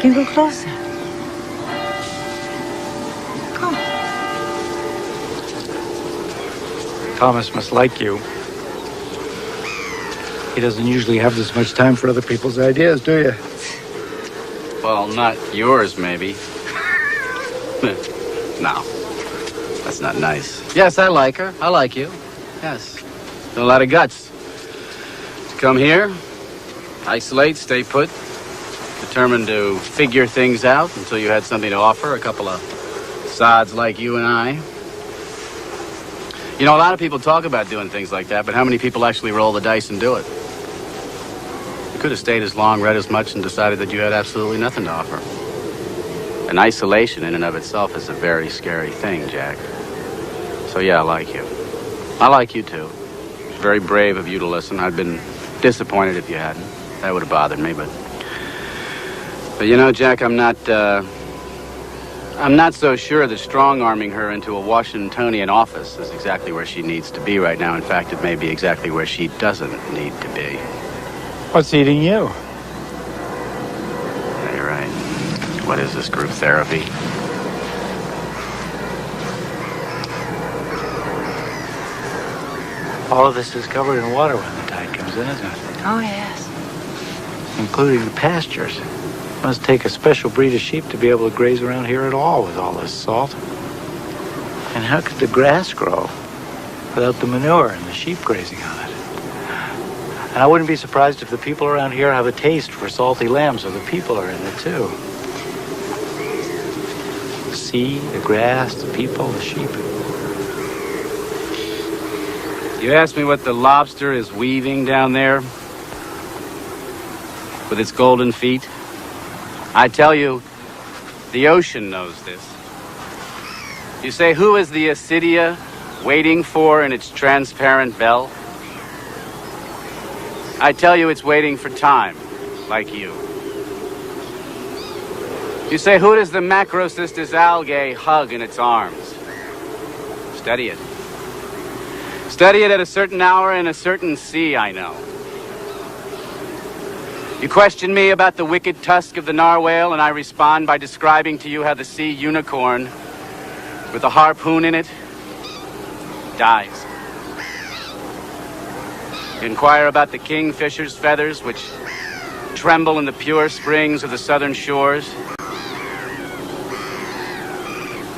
You go closer. Come. Thomas must like you. He doesn't usually have this much time for other people's ideas, do you? Well, not yours, maybe. No. That's not nice. Yes, I like her. I like you. Yes. A lot of guts. To come here, isolate, stay put, determined to figure things out until you had something to offer, a couple of sods like you and I. You know, a lot of people talk about doing things like that, but how many people actually roll the dice and do it? could have stayed as long, read as much, and decided that you had absolutely nothing to offer. And isolation in and of itself is a very scary thing, Jack. So yeah, I like you. I like you too. It's very brave of you to listen. I'd been disappointed if you hadn't. That would have bothered me, but you know, Jack, I'm not so sure that strong-arming her into a Washingtonian office is exactly where she needs to be right now. In fact, it may be exactly where she doesn't need to be. What's eating you? Yeah, you're right. What is this, group therapy? All of this is covered in water when the tide comes in, isn't it? Oh, yes. Including the pastures. Must take a special breed of sheep to be able to graze around here at all with all this salt. And how could the grass grow without the manure and the sheep grazing on it? And I wouldn't be surprised if the people around here have a taste for salty lamb, so the people are in it too. The sea, the grass, the people, the sheep. You asked me what the lobster is weaving down there with its golden feet. I tell you, the ocean knows this. You say, who is the Asidia waiting for in its transparent bell? I tell you, it's waiting for time, like you. You say, who does the Macrocystis algae hug in its arms? Study it. Study it at a certain hour in a certain sea, I know. You question me about the wicked tusk of the narwhal, and I respond by describing to you how the sea unicorn, with a harpoon in it, dies. You inquire about the kingfisher's feathers, which tremble in the pure springs of the southern shores.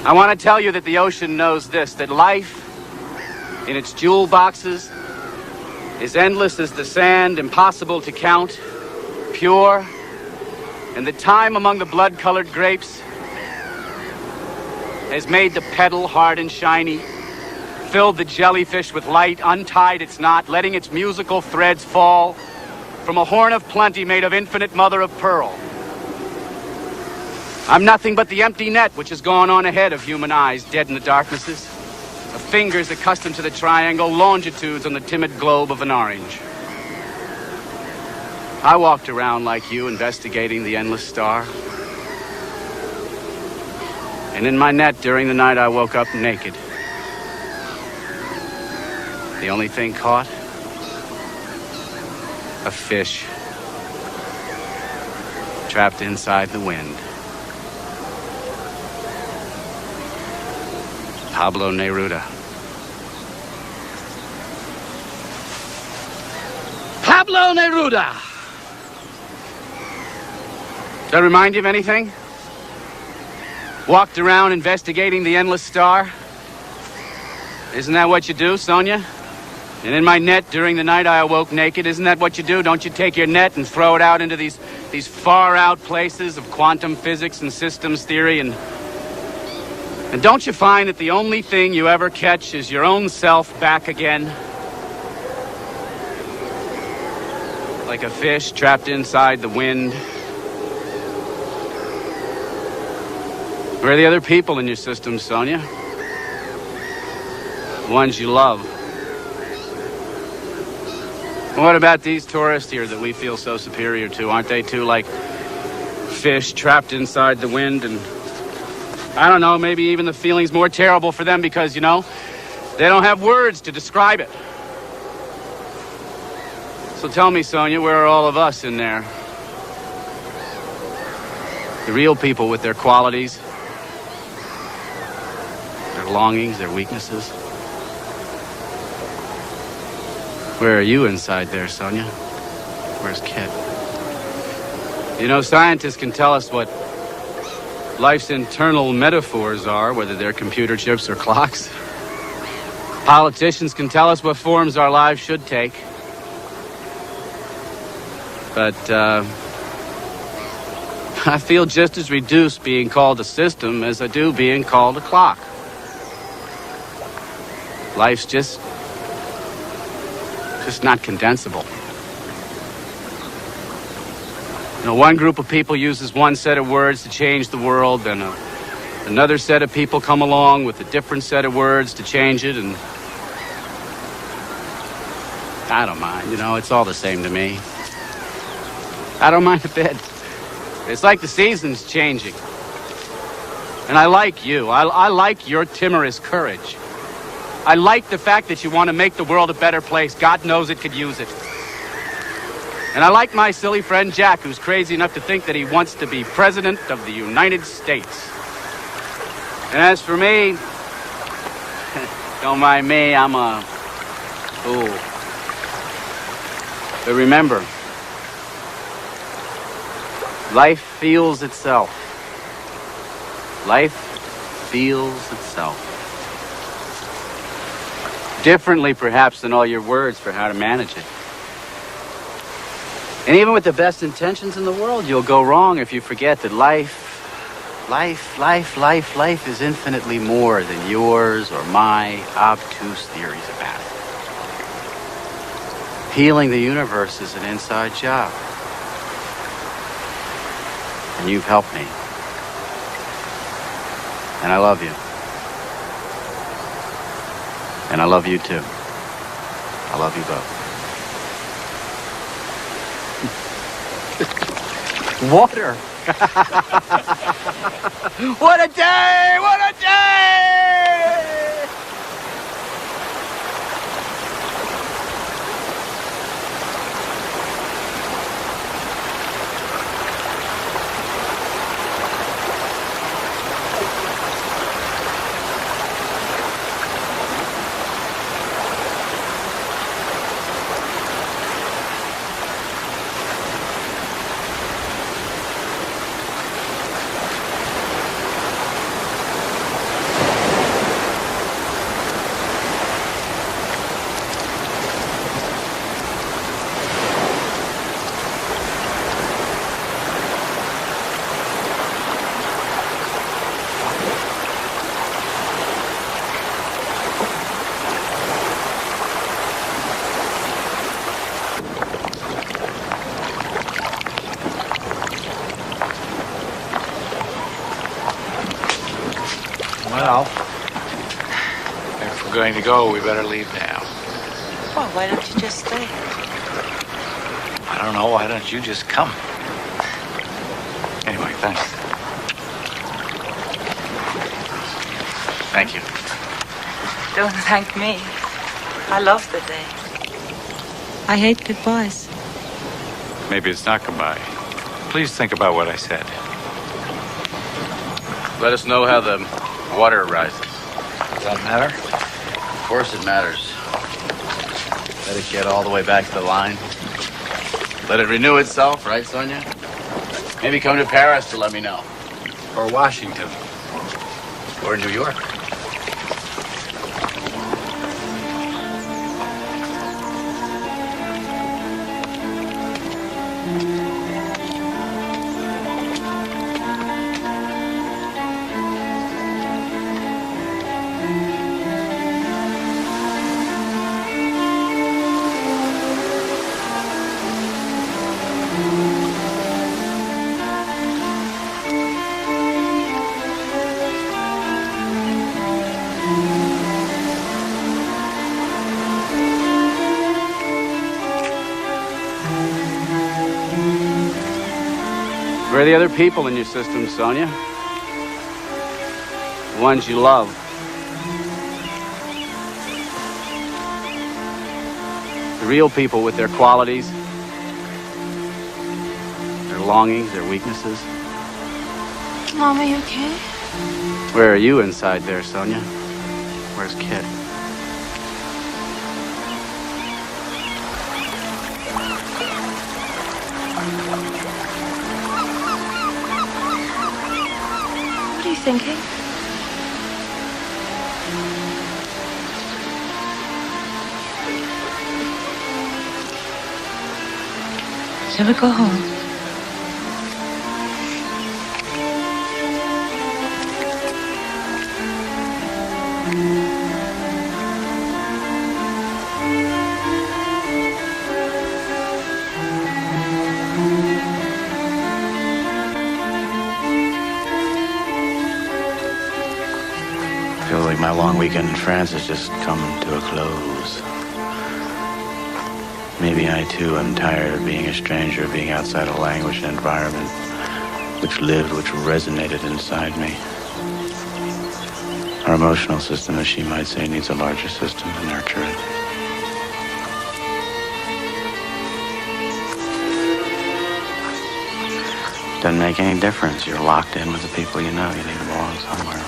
I want to tell you that the ocean knows this, that life in its jewel boxes is endless as the sand, impossible to count, pure, and the time among the blood-colored grapes has made the petal hard and shiny, filled the jellyfish with light, untied its knot, letting its musical threads fall from a horn of plenty made of infinite mother of pearl. I'm nothing but the empty net which has gone on ahead of human eyes, dead in the darknesses, of fingers accustomed to the triangle, longitudes on the timid globe of an orange. I walked around like you, investigating the endless star. And in my net during the night, I woke up naked. The only thing caught? A fish. Trapped inside the wind. Pablo Neruda. Pablo Neruda! Does that remind you of anything? Walked around investigating the endless star? Isn't that what you do, Sonia? And in my net during the night I awoke naked. Isn't that what you do? Don't you take your net and throw it out into these far out places of quantum physics and systems theory? And don't you find that the only thing you ever catch is your own self back again? Like a fish trapped inside the wind. Where are the other people in your system, Sonia? The ones you love. What about these tourists here that we feel so superior to? Aren't they too like fish trapped inside the wind? And I don't know, maybe even the feeling's more terrible for them because, you know, they don't have words to describe it. So tell me, Sonia, where are all of us in there? The real people with their qualities, their longings, their weaknesses. Where are you inside there, Sonia? Where's Kit? You know, scientists can tell us what life's internal metaphors are, whether they're computer chips or clocks. Politicians can tell us what forms our lives should take. But, I feel just as reduced being called a system as I do being called a clock. Life's just not condensable. You know, one group of people uses one set of words to change the world, and another set of people come along with a different set of words to change it, and I don't mind, you know, it's all the same to me. I don't mind a bit. It's like the seasons changing. And I like you. I like your timorous courage. I like the fact that you want to make the world a better place. God knows it could use it. And I like my silly friend Jack, who's crazy enough to think that he wants to be President of the United States. And as for me, don't mind me, I'm a fool. But remember, life feels itself. Life feels itself. Differently, perhaps, than all your words for how to manage it. And even with the best intentions in the world, you'll go wrong if you forget that life is infinitely more than yours or my obtuse theories about it. Healing the universe is an inside job. And you've helped me. And I love you. And I love you too. I love you both. Water. What a day! What a day! Well, if we're going to go, we better leave now. Well, why don't you just stay? I don't know. Why don't you just come? Anyway, thanks. Thank you. Don't thank me. I love the day. I hate goodbyes. Maybe it's not goodbye. Please think about what I said. Let us know how the water arises. Does that matter? Of course it matters. Let it get all the way back to the line. Let it renew itself, right, Sonia? Maybe come to Paris to let me know. Or Washington. Or New York. Where are the other people in your system, Sonia? The ones you love. The real people with their qualities, their longings, their weaknesses. Mom, are you okay? Where are you inside there, Sonia? Where's Kit? What are you thinking? Shall we go home? I feel like my long weekend in France has just come to a close. Maybe I, too, am tired of being a stranger, being outside a language and environment which lived, which resonated inside me. Our emotional system, as she might say, needs a larger system to nurture it. Doesn't make any difference. You're locked in with the people you know. You need to belong somewhere.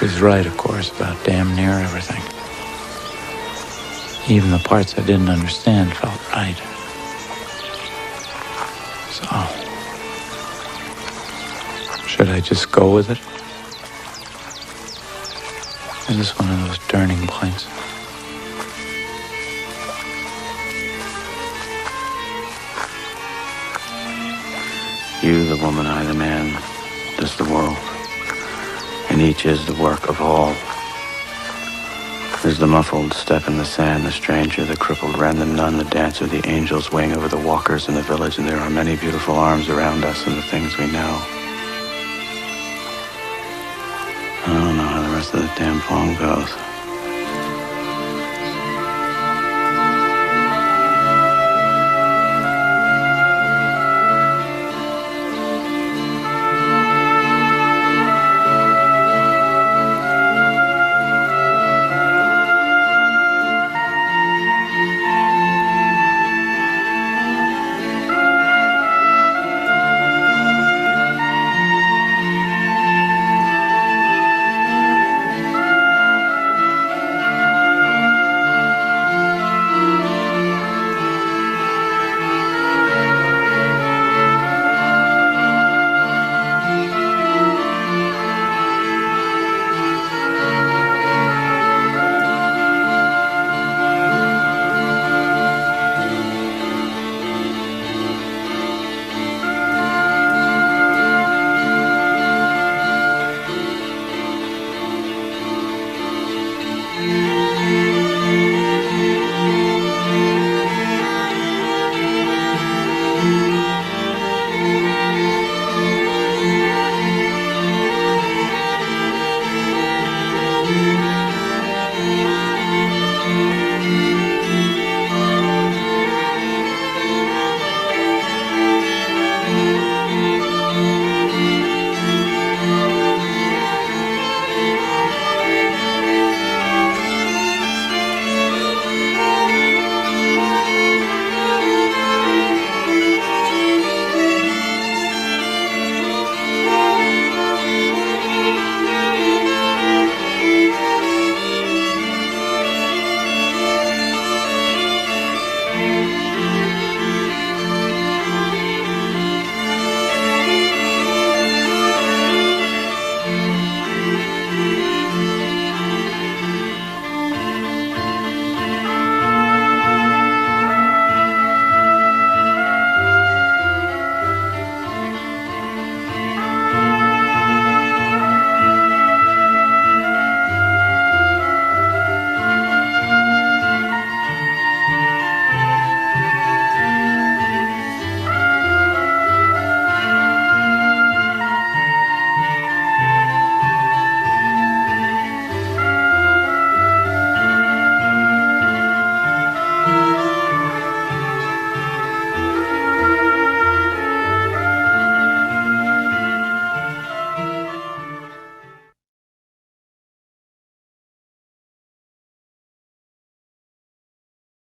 She's right, of course, about damn near everything. Even the parts I didn't understand felt right. So, should I just go with it? Is this one of those turning points? You, the woman, I, the man, this the world. And each is the work of all. There's the muffled step in the sand, the stranger, the crippled wren, the nun, the dancer, the angels wing over the walkers in the village, and there are many beautiful arms around us and the things we know. I don't know how the rest of the damn poem goes.